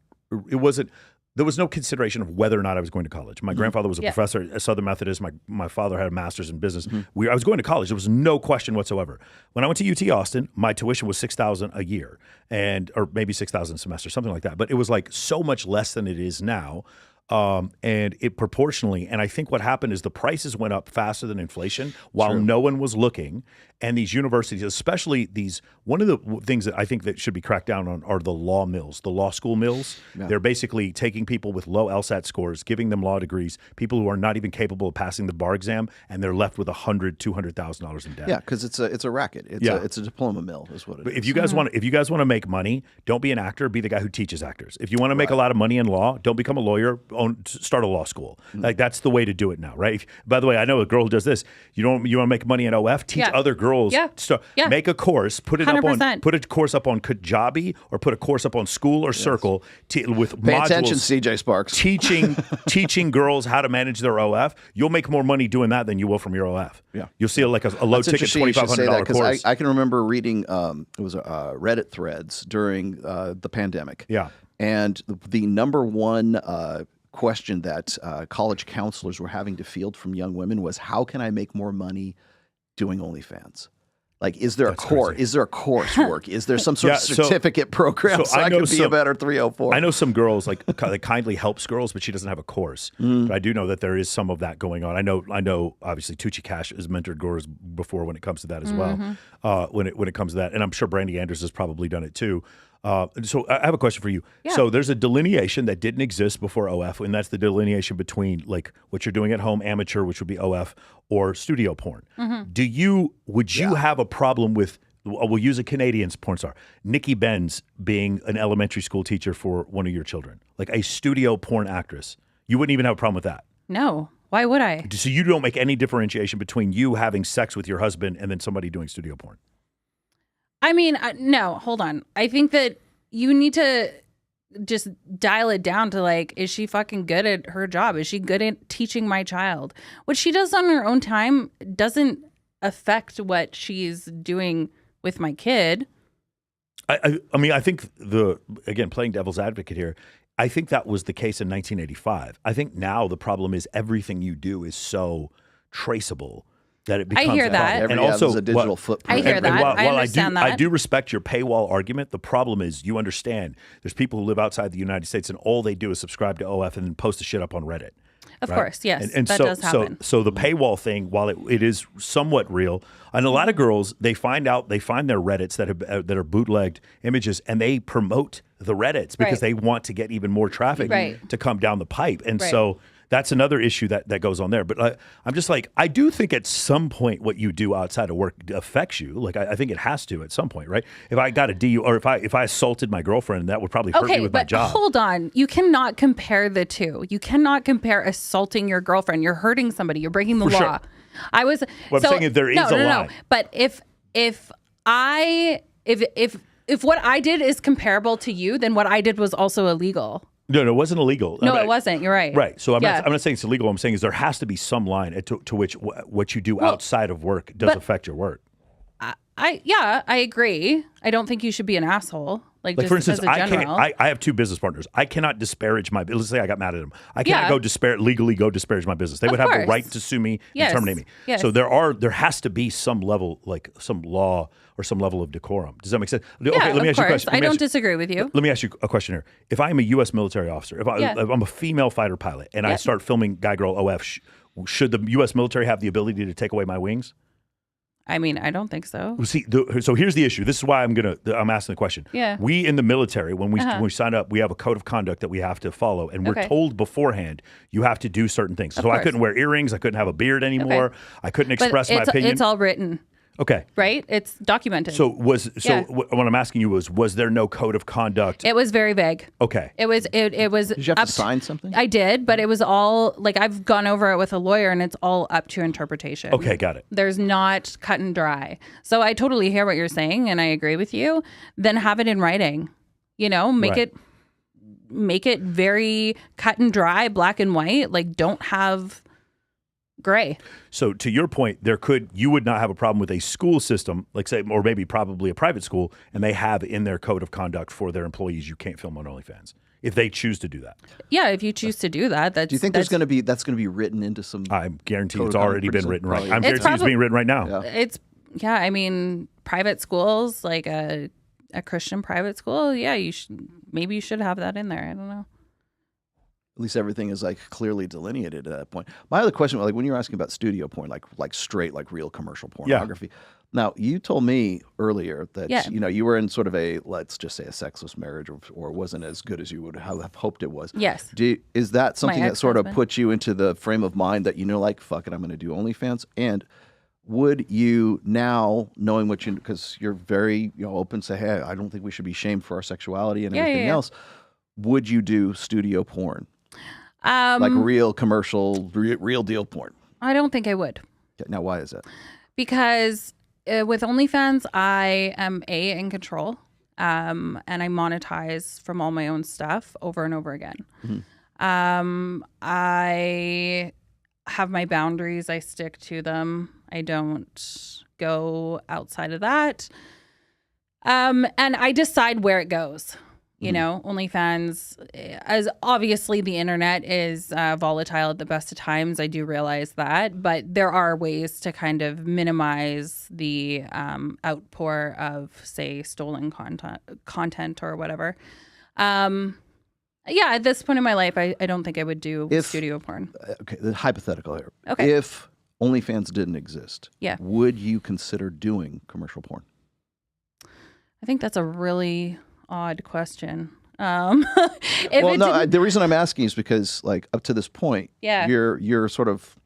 It wasn't. There was no consideration of whether or not I was going to college. My grandfather was a professor at Southern Methodist. My father had a master's in business. I was going to college. There was no question whatsoever. When I went to UT Austin, my tuition was $6,000 a year, or maybe $6,000 a semester, something like that. But it was like so much less than it is now. And it proportionally, and I think what happened is the prices went up faster than inflation while no one was looking. And these universities, especially one of the things that I think that should be cracked down on are the law mills, the law school mills. Yeah. They're basically taking people with low LSAT scores, giving them law degrees, people who are not even capable of passing the bar exam, and they're left with $100,000, $200,000 in debt. Yeah, because it's a racket. It's a diploma mill, is what it is. If you guys want to make money, don't be an actor. Be the guy who teaches actors. If you want to make a lot of money in law, don't become a lawyer. Start a law school. Like that's the way to do it now, right? By the way, I know a girl who does this. You want to make money in OF? Teach other girls. Make a course. Put it 100%. Put a course up on Kajabi or put a course up on Skool or Circle with Pay modules. attention, CJ Sparks. teaching girls how to manage their OF. You'll make more money doing that than you will from your OF. Yeah, you'll see like a low ticket $2,500 course. I can remember reading it was Reddit threads during the pandemic. Yeah, and the number one question that college counselors were having to field from young women was, how can I make more money doing OnlyFans? Like, is there a course? Crazy. Is there a coursework? Is there some sort of certificate program so I could be a better 304? I know some girls that kindly helps girls, but she doesn't have a course. But I do know that there is some of that going on. I know. Obviously, Tucci Cash has mentored girls before when it comes to that as well. When it comes to that, and I'm sure Brandy Anders has probably done it too. So I have a question for you. Yeah. So there's a delineation that didn't exist before OF, and that's the delineation between like what you're doing at home, amateur, which would be OF, or studio porn. Would you have a problem with, we'll use a Canadian porn star, Nikki Benz being an elementary school teacher for one of your children, like a studio porn actress? You wouldn't even have a problem with that? No. Why would I? So you don't make any differentiation between you having sex with your husband and then somebody doing studio porn? I mean, no, hold on. I think that you need to just dial it down to like, is she fucking good at her job? Is she good at teaching my child? What she does on her own time doesn't affect what she's doing with my kid. I mean, I think again, playing devil's advocate here, I think that was the case in 1985. I think now the problem is everything you do is so traceable that it becomes. I hear that. And also a digital footprint. I hear that. I understand that. I do respect your paywall argument. The problem is, you understand, there's people who live outside the United States and all they do is subscribe to OF and then post the shit up on Reddit. Of course, yes. And that so, does happen. So the paywall thing, while it is somewhat real, and a lot of girls, they find their Reddits that are bootlegged images, and they promote the Reddits because they want to get even more traffic to come down the pipe. And so that's another issue that goes on there. But I'm just like, I do think at some point what you do outside of work affects you. Like, I think it has to at some point, right? If I got a DU, or if I assaulted my girlfriend, that would probably hurt me with my job. Hold on. You cannot compare the two. You cannot compare assaulting your girlfriend. You're hurting somebody. You're breaking the law. Sure. I'm saying is there is a line. But if what I did is comparable to you, then what I did was also illegal. No, it wasn't illegal. No, it wasn't. You're right. Right. So I'm not saying it's illegal. I'm saying is there has to be some line to which what you do outside of work does affect your work. I agree. I don't think you should be an asshole. Like just for instance, as a general. I have two business partners. I cannot disparage let's say I got mad at them. I cannot legally disparage my business. They would have the right to sue me and terminate me. Yes. So there has to be some level, like some law or some level of decorum. Does that make sense? Yeah, okay, let me ask you a question. I don't disagree with you. Let me ask you a question here. If I am a U.S. military officer, if I'm a female fighter pilot and I start filming guy girl OF, should the U.S. military have the ability to take away my wings? I mean, I don't think so. See, so here's the issue. This is why I'm asking the question. Yeah. We in the military, when we sign up, we have a code of conduct that we have to follow, and we're told beforehand you have to do certain things. So I couldn't wear earrings, I couldn't have a beard anymore, I couldn't express my opinion. It's all written. Okay. Right? It's documented. So what I'm asking you was there no code of conduct? It was very vague. Okay. It was Did you have to sign something? I did, but it was all like I've gone over it with a lawyer and it's all up to interpretation. Okay, got it. There's not cut and dry. So I totally hear what you're saying and I agree with you. Then have it in writing. Make it make it very cut and dry, black and white. Like, don't have gray. So to your point, you would not have a problem with a school system, like say, or maybe probably a private school, and they have in their code of conduct for their employees, you can't film on OnlyFans if they choose to do that. Yeah, if you choose to do that, Do you think that's going to be written into some? I guarantee code it's of already conduct been written pretty right. soon? I'm guaranteeing it's being written right now. Yeah. I mean, private schools, like a Christian private school, yeah, maybe you should have that in there. I don't know. At least everything is like clearly delineated at that point. My other question, like when you're asking about studio porn, like straight, like real commercial pornography. Now, you told me earlier that you were in sort of a, let's just say, a sexless marriage, or wasn't as good as you would have hoped it was. Yes. Is that something that sort of ex-husband. puts you into the frame of mind that like, fuck it, I'm going to do OnlyFans? And would you now, knowing what because you're very open, say, hey, I don't think we should be shamed for our sexuality and everything else. Would you do studio porn? Like real commercial, real deal porn? I don't think I would. Now, why is that? Because with OnlyFans, I am in control, and I monetize from all my own stuff over and over again. Mm-hmm. I have my boundaries. I stick to them. I don't go outside of that. And I decide where it goes. OnlyFans, as obviously the internet is volatile at the best of times. I do realize that, but there are ways to kind of minimize the outpour of, say, stolen content or whatever. At this point in my life, I don't think I would do studio porn. Okay, the hypothetical here. Okay. If OnlyFans didn't exist, would you consider doing commercial porn? I think that's a really odd question. The reason I'm asking is because, like, up to this point, your sort of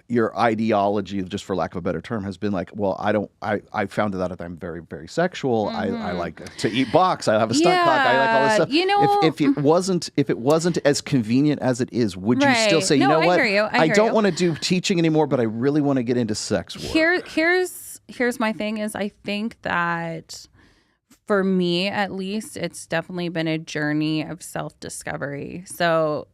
your ideology, just for lack of a better term, has been like, well, I found out that I'm very, very sexual. Mm-hmm. I like to eat box. I have a stunt cock. I like all this stuff. If it wasn't as convenient as it is, would you still say, you know what? I don't want to do teaching anymore, but I really want to get into sex work. Here's my thing is, I think that for me, at least, it's definitely been a journey of self-discovery. So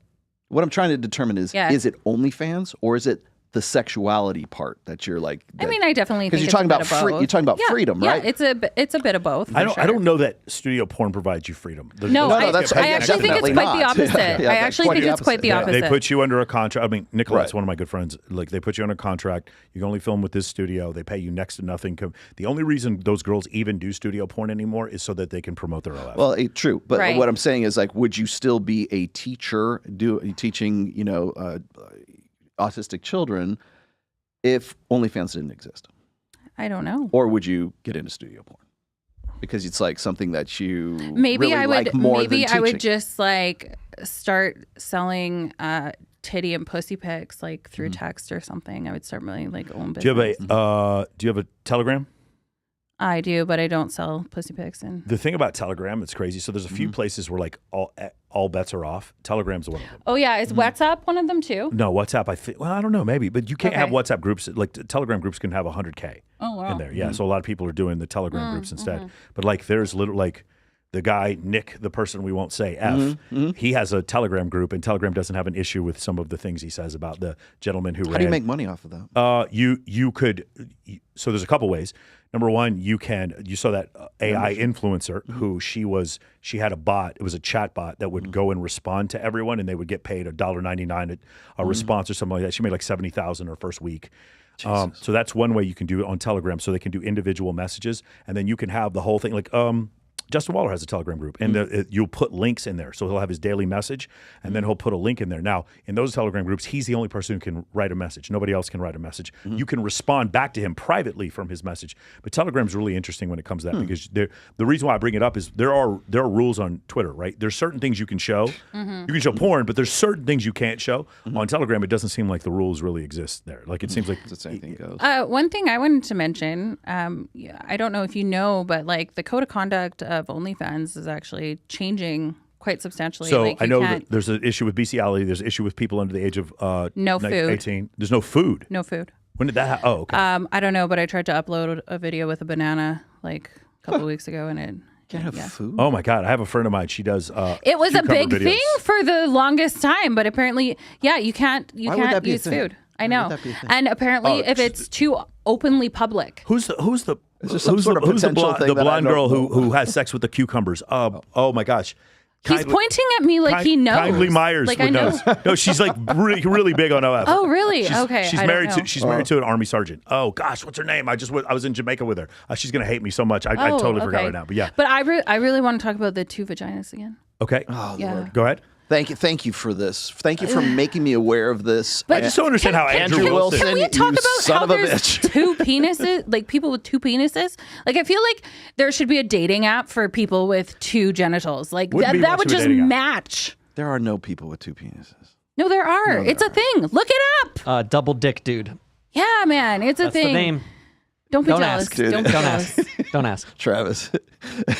what I'm trying to determine is it OnlyFans or is it the sexuality part that you're like? I mean, I definitely think you're talking about you're talking about freedom, right? Yeah, it's a bit of both. I don't know that studio porn provides you freedom. I actually think it's quite the opposite. I actually think it's quite the opposite. They put you under a contract. I mean, Nicolette's one of my good friends. Like, they put you under a contract. You can only film with this studio. They pay you next to nothing. The only reason those girls even do studio porn anymore is so that they can promote their life. Well, true. But what I'm saying is, like, would you still be a teacher teaching, autistic children if OnlyFans didn't exist? I don't know. Or would you get into studio porn because it's like something that you maybe really like more than teaching? I would just like start selling titty and pussy pics like through text or something. I would start really like own business. Do you have a Telegram? I do, but I don't sell pussy pics. The thing about Telegram, it's crazy. So there's a few places where like all bets are off. Telegram's one of them. Oh yeah, is WhatsApp one of them too? No, WhatsApp. I don't know, maybe, but you can't have WhatsApp groups. Like Telegram groups can have 100K in there. Yeah, so a lot of people are doing the Telegram groups instead. But like, there's like the guy Nick, the person we won't say he has a Telegram group, and Telegram doesn't have an issue with some of the things he says about the gentleman who ran. How do you make money off of that? You could. So there's a couple ways. Number one, you saw that AI influencer who she had a bot. It was a chat bot that would go and respond to everyone, and they would get paid $1.99 a response or something like that. She made like $70,000 her first week. So that's one way you can do it on Telegram. So they can do individual messages, and then you can have the whole thing like Justin Waller has a Telegram group, and you'll put links in there. So he'll have his daily message, and then he'll put a link in there. Now, in those Telegram groups, he's the only person who can write a message. Nobody else can write a message. You can respond back to him privately from his message. But Telegram's really interesting when it comes to that because the reason why I bring it up is there are rules on Twitter, right? There's certain things you can show. You can show porn, but there's certain things you can't show. On Telegram, it doesn't seem like the rules really exist there. Like, it seems like anything goes. One thing I wanted to mention, I don't know if you know, but like the code of conduct of OnlyFans is actually changing quite substantially. So like, I know that there's an issue with bestiality. There's an issue with people under the age of no food. 18. There's no food. No food. When did that happen? Oh, okay. I don't know, but I tried to upload a video with a banana like a couple weeks ago, and Can't have Yeah. food. Oh my God, I have a friend of mine. She does. It was a cucumber big videos. thing for the longest time, but apparently, yeah, you can't Why would that be a use thing? food. I Why would know. that be a thing? And apparently, Oh, if it's too openly public. Who's the Is there some sort of who's the potential thing the that I blonde don't girl know who has sex with the cucumbers? Oh my gosh. He's pointing at me like he knows. Kindly Myers Like would I know. know. No, she's like really big on OF. Oh, really? Okay. She's I don't married know. to married to an army sergeant. Oh gosh, what's her name? I was in Jamaica with her. She's gonna hate me so much. I totally forgot okay. right now. But yeah. But I really want to talk about the 2 vaginas again. Okay. Oh, Yeah. Lord. Go ahead. Thank you for this. Thank you for making me aware of this. But I just don't understand how Andrew Wilson. Can we talk you about son how of a there's bitch. 2 penises, like people with 2 penises? Like I feel like there should be a dating app for people with 2 genitals. Like Wouldn't be that much would of a just dating app. match. There are no people with 2 penises. No, there are. It's a thing. Look it up. Double dick dude. Yeah, man, it's a That's thing. the name. Don't be Don't jealous. ask, dude. Don't be Don't jealous. ask. Don't ask. Travis,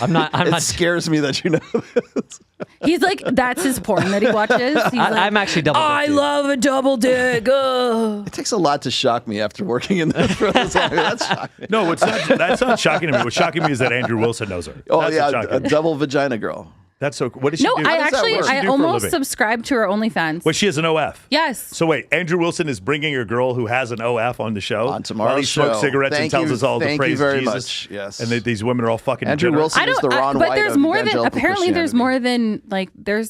I'm not. it scares me that you know this. He's like, that's his porn that he watches. He's like, I'm actually double dick I dude. love a double dick. Ugh. It takes a lot to shock me after working in this for this long. That's shocking. No, that's not shocking to me. What's shocking me is that Andrew Wilson knows her. Oh That's yeah, what's a shocking. double vagina girl. That's so. What does she No, do? I does that actually, work? What does she I do for a almost living? subscribed to her OnlyFans. Well, she has an OF. Yes. So wait, Andrew Wilson is bringing a girl who has an OF on the show On tomorrow's while he smokes show. cigarettes Thank and tells you- us all to thank you praise very Jesus. much. Yes. And these women are all fucking Andrew degenerates. Wilson is the Ron but White there's of more than evangelical apparently there's Christianity. more than like there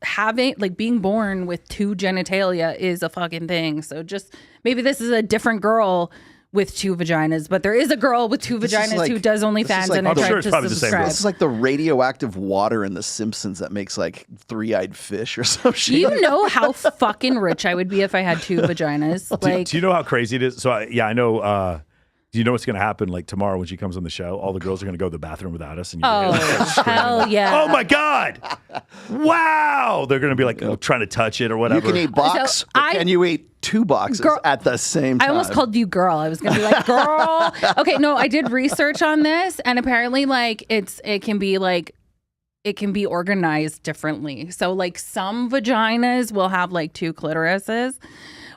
having like being born with 2 genitalia is a fucking thing. So just maybe this is a different girl with 2 vaginas, but there is a girl with 2 This is vaginas like- who does this is OnlyFans, like- and I I'm tried sure it's to probably the same subscribe. girl. This is like the radioactive water in The Simpsons that makes like 3-eyed fish or some Do shit. you know how fucking rich I would be if I had 2 vaginas? Like, Do you know how crazy it is? So I know. Do you know what's going to happen? Like tomorrow when she comes on the show, all the girls are going to go to the bathroom without us. And you're oh gonna hell yeah! oh my god! Wow! They're going to be like trying to touch it or You whatever. can eat box, So but I- can you eat 2 boxes Girl- at the same I time? almost called you girl. I was gonna be like, girl. Okay, no, I did research on this, and apparently, like, it can be organized differently. So, like, some vaginas will have like 2 clitorises,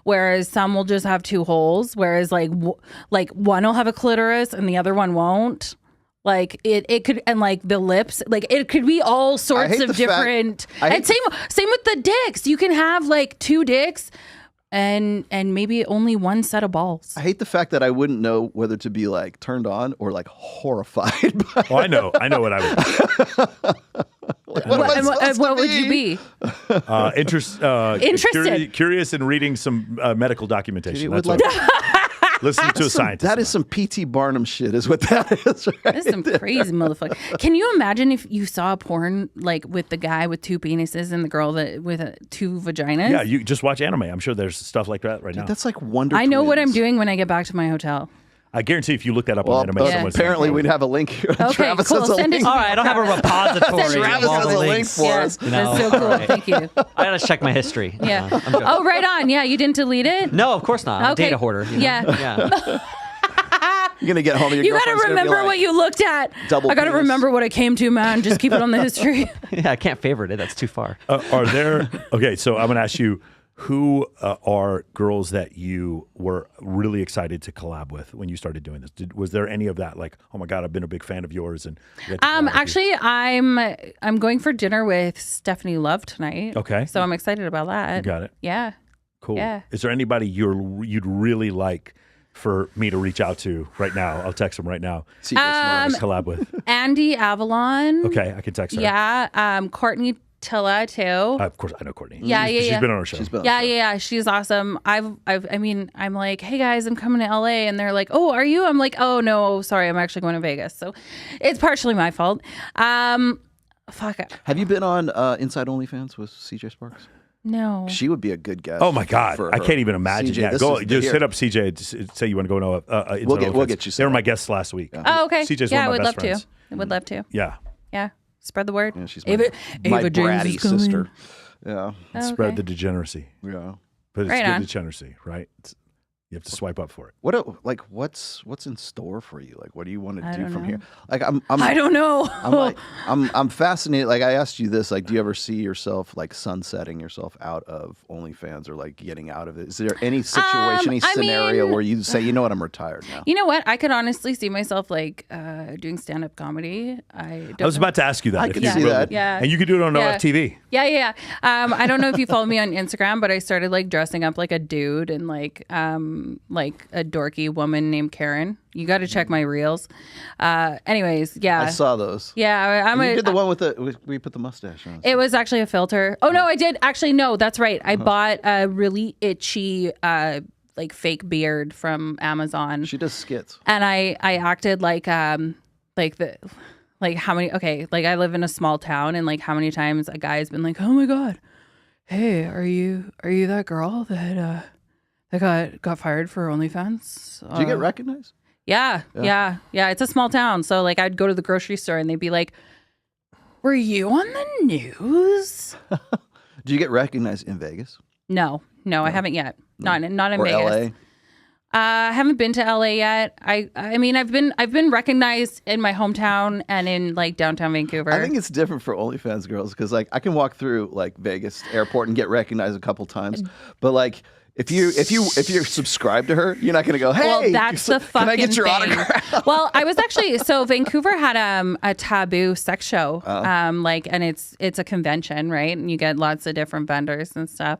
whereas some will just have 2 holes. Whereas, like, one will have a clitoris and the other one won't. Like it could, and like the lips, like it could be all sorts hate of the fact- different. I hate And same with the dicks. You can have like 2 dicks. And maybe only 1 set of balls. I hate the fact that I wouldn't know whether to be like turned on or like horrified. By Oh, I know what I would. What would you be? Interested. Curious in reading some medical documentation. It That's would what listening to a scientist. That is some P.T. Barnum shit, is what that is. Right? That's some crazy motherfucker. Can you imagine if you saw a porn like with the guy with 2 penises and the girl that with 2 vaginas? Yeah, you just watch anime. I'm sure there's stuff like that right now. That's like Wonder I know what I'm Twins. doing when I get back to my hotel. I guarantee if you look that up Well, on anime, but someone's apparently gonna- we'd have a link here. Okay, Travis cool. has a Send it link. to All right, I don't have a repository. of Travis all has the a link links. for Yeah, us. You that's know, so cool. right. Thank you. I gotta check my history. Yeah. I'm good. Oh, right on. Yeah, you didn't delete it? No, of course not. I'm a Okay. data hoarder. You know? Yeah. Yeah. You're gonna get home. And your You got to girlfriend's gonna be remember like, what you looked at. Double I got to penis. remember what I came to, man. Just keep it on the history. Yeah, I can't favorite it. That's too far. Are there? Okay, so I'm going to ask you, who are girls that you were really excited to collab with when you started doing this? Was there any of that? Like, oh my god, I've been a big fan of yours, and we had to collab with you? Actually, I'm going for dinner with Stephanie Love tonight. Okay. So I'm excited about that. You got it. Yeah. Cool. Yeah. Is there anybody you'd really like for me to reach out to right now? I'll text him right now. Secret Smarts. Collab with. Andy Avalon. Okay, I can text her. Yeah. Courtney Tilla too. Of course, I know Courtney. Yeah, yeah, She's yeah. been on our show. She's been on Yeah, the show. yeah, she's awesome. I mean, I'm like, hey guys, I'm coming to LA, and they're like, oh, are you? I'm like, oh no, sorry, I'm actually going to Vegas. So it's partially my fault. Fuck it. Have you been on Inside OnlyFans with CJ Sparks? No. She would be a good guest. Oh my God, for I her. can't even imagine. CJ, Yeah, this go is- just here. hit up CJ. Just say you want to go know. We'll get you They were set my up. guests last week. Oh, okay. CJ's yeah, I one would of my love best to. friends. I would love to. Yeah, Yeah. Spread the word. Yeah, she's my, Ava, my Ava James bratty is coming. sister. Yeah, Oh, spread okay. the degeneracy, yeah. but it's Right good on. degeneracy, right? You have to swipe up for it. What's in store for you? Like, what do you want to do don't from know. here? Like, I'm I don't know. I'm fascinated. Like, I asked you this. Like, do you ever see yourself like sunsetting yourself out of OnlyFans or like getting out of it? Is there any situation, any scenario where you say, you know what, I'm retired now? You know what? I could honestly see myself like doing stand-up comedy. I was about to ask you that. I if could you see really- that. Yeah. And you could do it on Yeah. OFTV. Yeah. I don't know if you follow me on Instagram, but I started like dressing up like a dude and like a dorky woman named Karen. You got to check my reels. Anyways, yeah. I saw those. Yeah, You did the one with where you put the mustache on. It was actually a filter. Oh no, I did actually. No, that's right. I bought a really itchy like fake beard from Amazon. She does skits. And I acted like how many, okay, like I live in a small town, and like how many times a guy's been like, oh my god, hey, are you that girl that got fired for OnlyFans? Do you get recognized? Yeah. It's a small town, so like I'd go to the grocery store and they'd be like, were you on the news? Do you get recognized in Vegas No, I haven't yet. Not in or Vegas. LA? I haven't been to LA yet. I mean, I've been recognized in my hometown and in like downtown Vancouver. I think it's different for OnlyFans girls because like I can walk through like Vegas airport and get recognized a couple times, but like if you're subscribed to her, you're not gonna go, hey, well, that's the fucking can I get your thing. autograph? Well, I was actually Vancouver had a taboo sex show, and it's a convention, right? And you get lots of different vendors and stuff.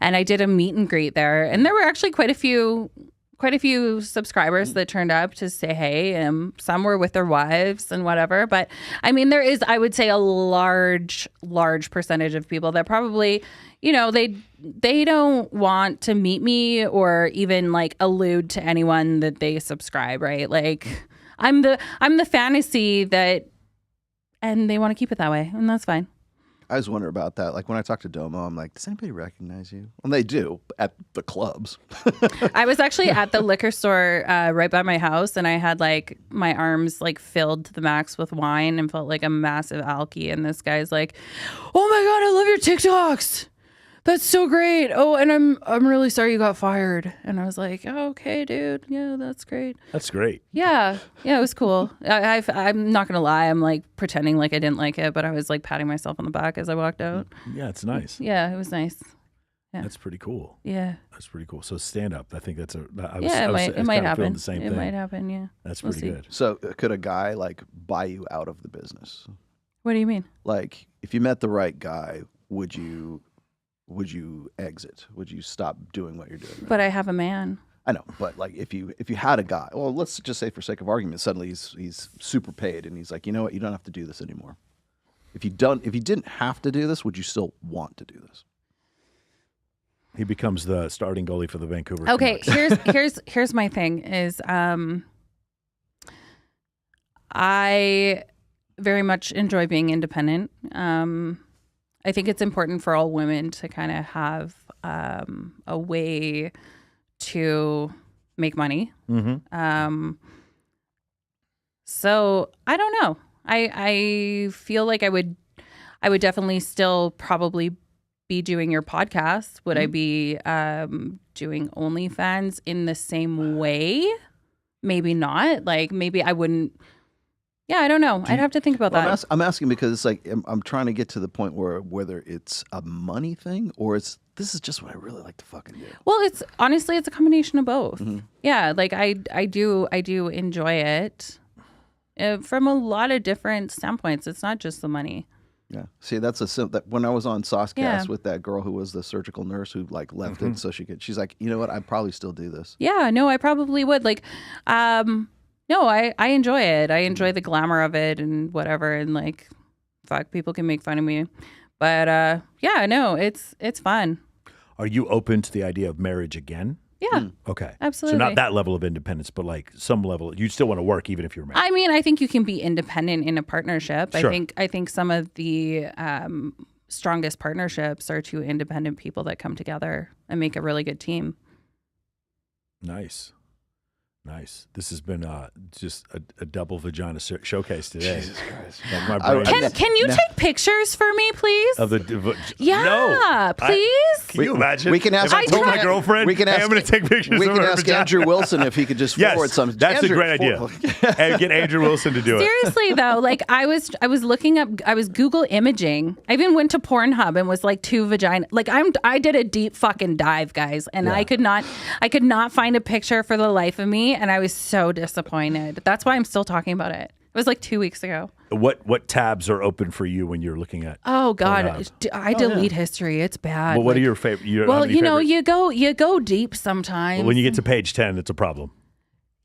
And I did a meet and greet there, and there were actually quite a few subscribers that turned up to say hey, and some were with their wives and whatever. But I mean, there is, I would say, a large percentage of people that probably, you know, they don't want to meet me or even like allude to anyone that they subscribe, right? Like I'm the fantasy that, and they want to keep it that way, and that's fine. I was wondering about that. Like when I talk to Domo, I'm like, does anybody recognize you? Well, they do at the clubs. I was actually at the liquor store right by my house, and I had like my arms like filled to the max with wine and felt like a massive alky. And this guy's like, "Oh my god, I love your TikToks. That's so great. Oh, and I'm really sorry you got fired." And I was like, "Oh, okay, dude. Yeah, that's great." That's great. Yeah, it was cool. I'm not gonna lie. I'm like pretending like I didn't like it, but I was like patting myself on the back as I walked out. Yeah, it's nice. Yeah, it was nice. Yeah. That's pretty cool. Yeah. That's pretty cool. So stand up. I think that's a. It might happen. The same it thing. might happen. Yeah. That's We'll pretty see. good. So could a guy like buy you out of the business? What do you mean? Like if you met the right guy, would you exit? Would you stop doing what you're doing? Right? But I have a man. I know, but like if you had a guy, well, let's just say for sake of argument, suddenly he's super paid and he's like, you know what, you don't have to do this anymore. If you didn't have to do this, would you still want to do this? He becomes the starting goalie for the Vancouver Okay, Canucks. here's my thing is I very much enjoy being independent. I think it's important for all women to kind of have a way to make money. Mm-hmm. So I don't know. I feel like I would definitely still probably be doing your podcast. Would I be doing OnlyFans in the same way? Maybe not. Like maybe I wouldn't. Yeah, I don't know. I'd have to think about that. I'm asking because it's like I'm trying to get to the point where whether it's a money thing or this is just what I really like to fucking do. Well, it's honestly a combination of both. Mm-hmm. Yeah, like I do enjoy it from a lot of different standpoints. It's not just the money. Yeah. See, that's that when I was on Saucecast with that girl who was the surgical nurse who like left it so she's like, you know what, I'd probably still do this. Yeah, no, I probably would. Like, no, I enjoy it. I enjoy the glamour of it and whatever. And like, fuck, people can make fun of me, but yeah, no, it's fun. Are you open to the idea of marriage again? Yeah. Okay. Absolutely. So not that level of independence, but like some level, you still want to work even if you're married. I mean, I think you can be independent in a partnership. Sure. I think some of the strongest partnerships are two independent people that come together and make a really good team. Nice. Nice. This has been just a double vagina showcase today. Jesus Christ. Like my brain Can you take pictures for me, please? of the Yeah, no, please. Can you imagine? we can ask- if I told my tried- girlfriend, we can hey, ask- I'm going to take pictures We of can her ask vagina. Andrew Wilson if he could just forward Yes, some. that's a Andrew, great idea. And get Andrew Wilson to do it. Seriously though, like I was looking up, I was Google imaging. I even went to Pornhub and was like two vagina. Like I did a deep fucking dive, guys, and Yeah. I could not find a picture for the life of me, and I was so disappointed. That's why I'm still talking about it. It was like 2 weeks ago. What tabs are open for you when you're looking at? Oh God, Pornhub? I delete history. It's bad. Well, what are Like, your favorite? well, you know, you go deep sometimes. when you get to page 10, it's a problem.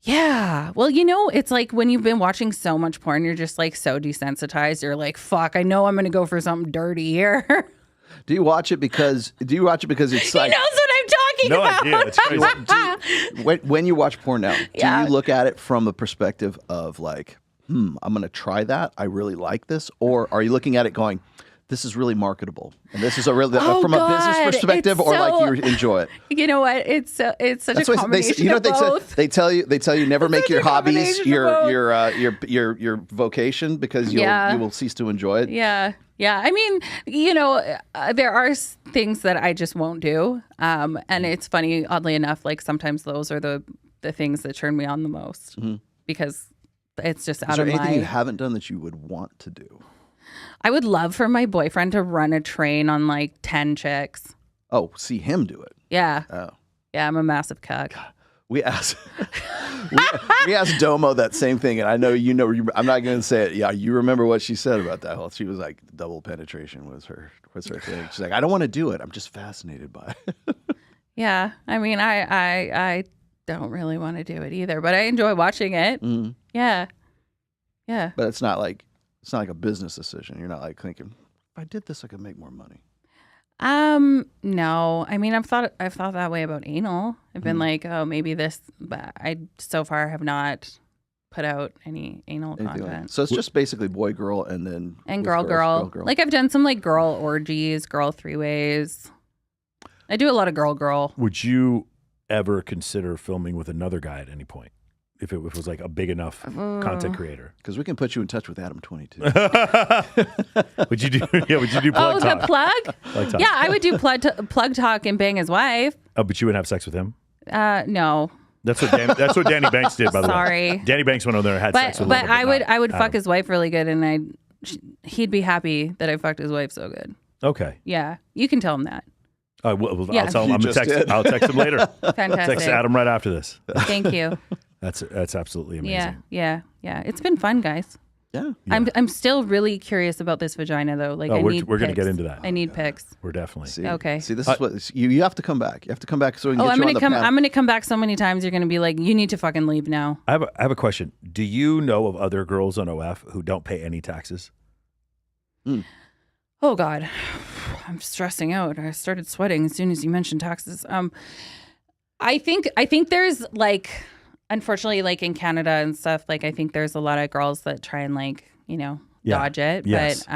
Yeah. Well, you know, it's like when you've been watching so much porn, you're just like so desensitized. You're like, fuck, I know I'm going to go for something dirty here. Do you watch it because it's He like knows what I'm talking No about. idea. It's crazy. when you watch porn now, Yeah. do you look at it from a perspective of like, I'm going to try that. I really like this. Or are you looking at it going, this is really marketable. And this is a really, Oh, from a God, business perspective, it's or like so- you enjoy it? You know what? It's such That's a what they combination say. You know of what both. they tell you never make such your a hobbies combination of your vocation because you Yeah. will cease to enjoy it. Yeah. Yeah. I mean, you know, there are things that I just won't do. And it's funny, oddly enough, like sometimes those are the things that turn me on the most because it's just Is out there of anything my. you haven't done that you would want to do? I would love for my boyfriend to run a train on like 10 chicks. Oh, see him do it. Yeah. Oh. Yeah. I'm a massive cuck. We asked we asked Domo that same thing, and I know I'm not going to say it. Yeah, you remember what she said about that? Well, she was like, double penetration was her thing. She's like, I don't want to do it. I'm just fascinated by it. Yeah. I mean, I don't really want to do it either, but I enjoy watching it. Mhm. Yeah. Yeah. But it's not like a business decision. You're not like thinking, if I did this, I could make more money. No. I mean, I've thought that way about anal. I've been like, oh, maybe this, but I so far have not put out any anal Anything like content. that. So it's just basically boy, girl, and then And with girl, girls, girl. Like I've done some like girl orgies, girl three-ways. I do a lot of girl, girl. Would you ever consider filming with another guy at any point? If it was like a big enough content creator, because we can put you in touch with Adam 22. would you do? Yeah, would you do plug Oh, talk? the plug? Plug talk. Yeah, I would do plug talk and bang his wife. Oh, but you wouldn't have sex with him. No. That's what Danny Banks did. By the way, Sorry. Danny Banks went over there and had sex with. But Linda, I would not fuck Adam. his wife really good, and he'd be happy that I fucked his wife so good. Okay. Yeah, you can tell him that. I'll Yeah. tell him. You I'm gonna just text. did. I'll text him later. Fantastic. Text Adam right after this. Thank you. That's absolutely amazing. Yeah. It's been fun, guys. Yeah. I'm still really curious about this vagina though. Like Oh, I we're need gonna pics. get into that. I need pics. We're definitely. See, Okay. See, this is what you have to come back. You have to come back so we can Oh, get I'm you gonna on the come. panel. I'm gonna come back so many times. You're gonna be like, you need to fucking leave now. I have a question. Do you know of other girls on OF who don't pay any taxes? Oh God, I'm stressing out. I started sweating as soon as you mentioned taxes. I think there's like, unfortunately, like in Canada and stuff, like I think there's a lot of girls that try and like, Yeah. dodge it. Yes. But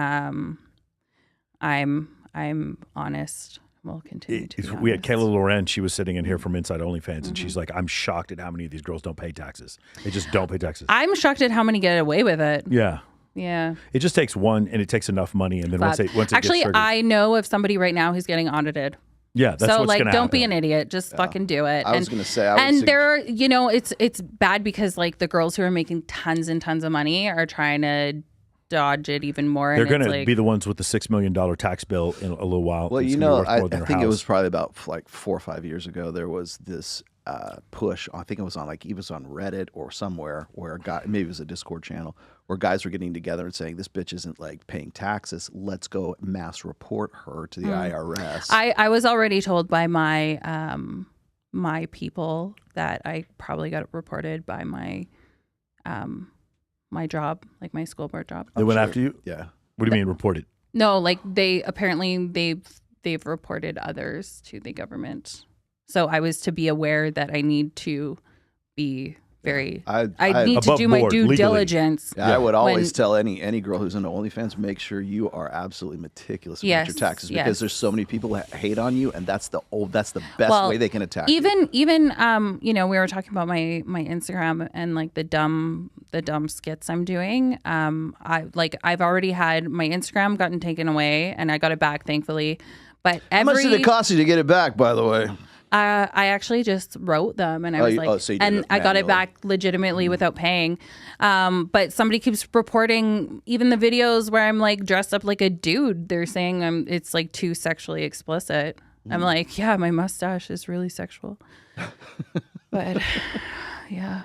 I'm honest. We'll continue to. Be We had honest. Kayla Loren. She was sitting in here from Inside OnlyFans, and she's like, "I'm shocked at how many of these girls don't pay taxes. They just don't pay taxes." I'm shocked at how many get away with it. Yeah. Yeah. It just takes one, and it takes enough money, and then once it Actually, gets triggered, I know of somebody right now who's getting audited. yeah, that's So what's like, gonna don't happen. be an idiot. Just fucking do it. I was gonna say, I would and there are, it's bad because like the girls who are making tons and tons of money are trying to dodge it even more. They're and going it's to like, be the ones with the $6 million tax bill in a little while. Well, It's you gonna be know, worth I more than their think it house. was probably about like 4 or 5 years ago. There was this push. I think it was on Reddit or somewhere where a guy, maybe it was a Discord channel, where guys were getting together and saying, "This bitch isn't like paying taxes. Let's go mass report her to the IRS." I was already told by my my people that I probably got reported by my my job, like my school board job. They went sure. after you? Yeah. What do you mean reported? No, like they've reported others to the government. So I was to be aware that I need to be very. I need to above do my board, due legally. diligence. Yeah, I would always when- tell any girl who's into OnlyFans, make sure you are absolutely meticulous about Yes, your taxes because yes. there's so many people that hate on you, and that's the best way they can attack you. Even we were talking about my Instagram and like the dumb skits I'm doing. I've already had my Instagram gotten taken away and I got it back thankfully. But How much did it cost you to get it back, by the way? I actually just wrote them and I was so you did and it I got it manually. back legitimately without paying. But somebody keeps reporting even the videos where I'm like dressed up like a dude. They're saying it's like too sexually explicit. I'm like, yeah, my mustache is really sexual. But yeah.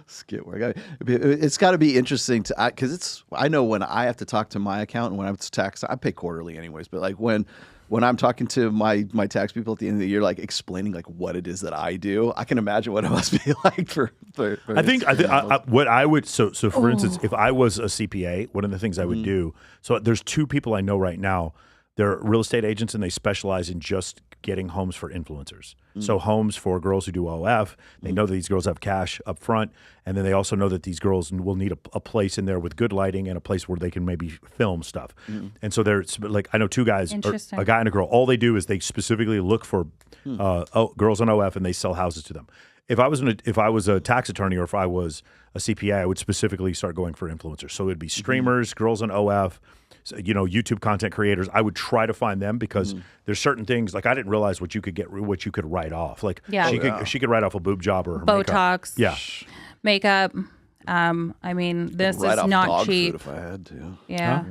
Skit work. It's got to be interesting to because I know when I have to talk to my accountant when I'm tax, I pay quarterly anyways. But like when I'm talking to my tax people at the end of the year, like explaining like what it is that I do, I can imagine what it must be like for I think what I would so for instance, if I was a CPA, one of the things I would do. So there's two people I know right now. They're real estate agents and they specialize in just getting homes for influencers. So homes for girls who do OF. They know that these girls have cash up front, and then they also know that these girls will need a place in there with good lighting and a place where they can maybe film stuff. And so there's like I know two guys, Interesting. a guy and a girl. All they do is they specifically look for girls on OF and they sell houses to them. If I was a tax attorney or if I was a CPA, I would specifically start going for influencers. So it'd be streamers, girls on OF, YouTube content creators. I would try to find them because there's certain things like I didn't realize what you could write off. Like she could write off a boob job or her Botox, makeup. makeup. I mean, this write is off not dog cheap. food if I had to. Yeah.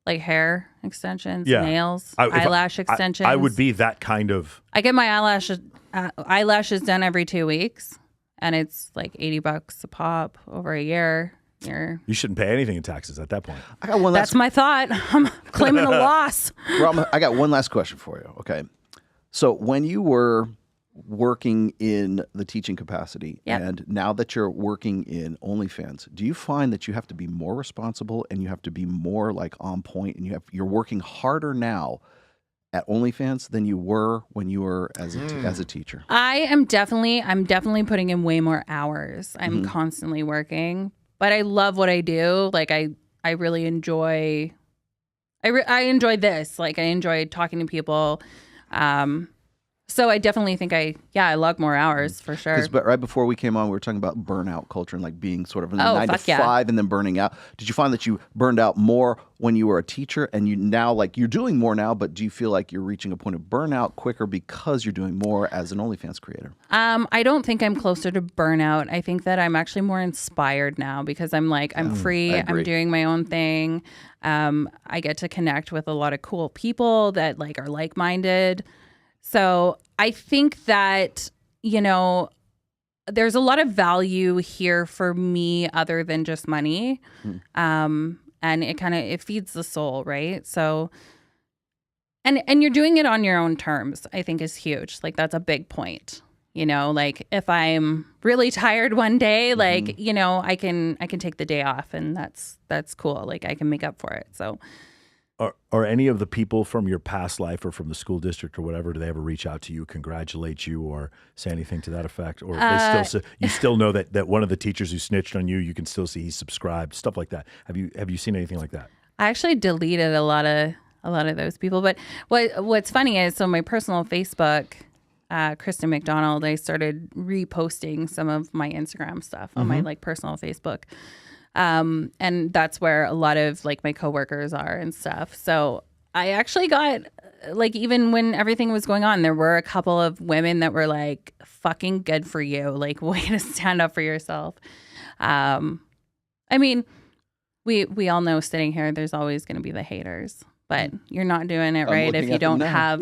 Like hair extensions, Yeah. nails, If eyelash extensions. I would be that kind of. I get my eyelashes done every 2 weeks, and it's like $80 a pop over a year. You shouldn't pay anything in taxes at that point. I got one That's last. my thought. I'm claiming a loss. Rob, I got one last question for you. Okay, so when you were working in the teaching capacity, Yep. and now that you're working in OnlyFans, do you find that you have to be more responsible and you have to be more like on point, and you're working harder now at OnlyFans than you were when you were as a teacher? I'm definitely putting in way more hours. I'm constantly working, but I love what I do. Like I really enjoy. I enjoy this. Like I enjoy talking to people. So I definitely think I log more hours for sure. But right before we came on, we were talking about burnout culture and like being sort of in the 9 to fuck yeah. 5 and then burning out. Did you find that you burned out more when you were a teacher, and you now like you're doing more now, but do you feel like you're reaching a point of burnout quicker because you're doing more as an OnlyFans creator? I don't think I'm closer to burnout. I think that I'm actually more inspired now because I'm like, I'm free. I agree. I'm doing my own thing. I get to connect with a lot of cool people that like are like-minded. So I think that, there's a lot of value here for me other than just money. And it feeds the soul, right? So, and you're doing it on your own terms, I think is huge. Like that's a big point. Like if I'm really tired one day, like, I can take the day off and that's cool. Like I can make up for it. So Are any of the people from your past life or from the school district or whatever, do they ever reach out to you, congratulate you, or say anything to that effect? Or you still know that one of the teachers who snitched on you, you can still see he's subscribed, stuff like that. Have you seen anything like that? I actually deleted a lot of those people. But what's funny is, so my personal Facebook, Kristen McDonald, I started reposting some of my Instagram stuff on my like personal Facebook. And that's where a lot of like my coworkers are and stuff. So I actually got like, even when everything was going on, there were a couple of women that were like, fucking good for you. Like, way to stand up for yourself. I mean, we all know sitting here, there's always going to be the haters. But you're not doing it right if you don't have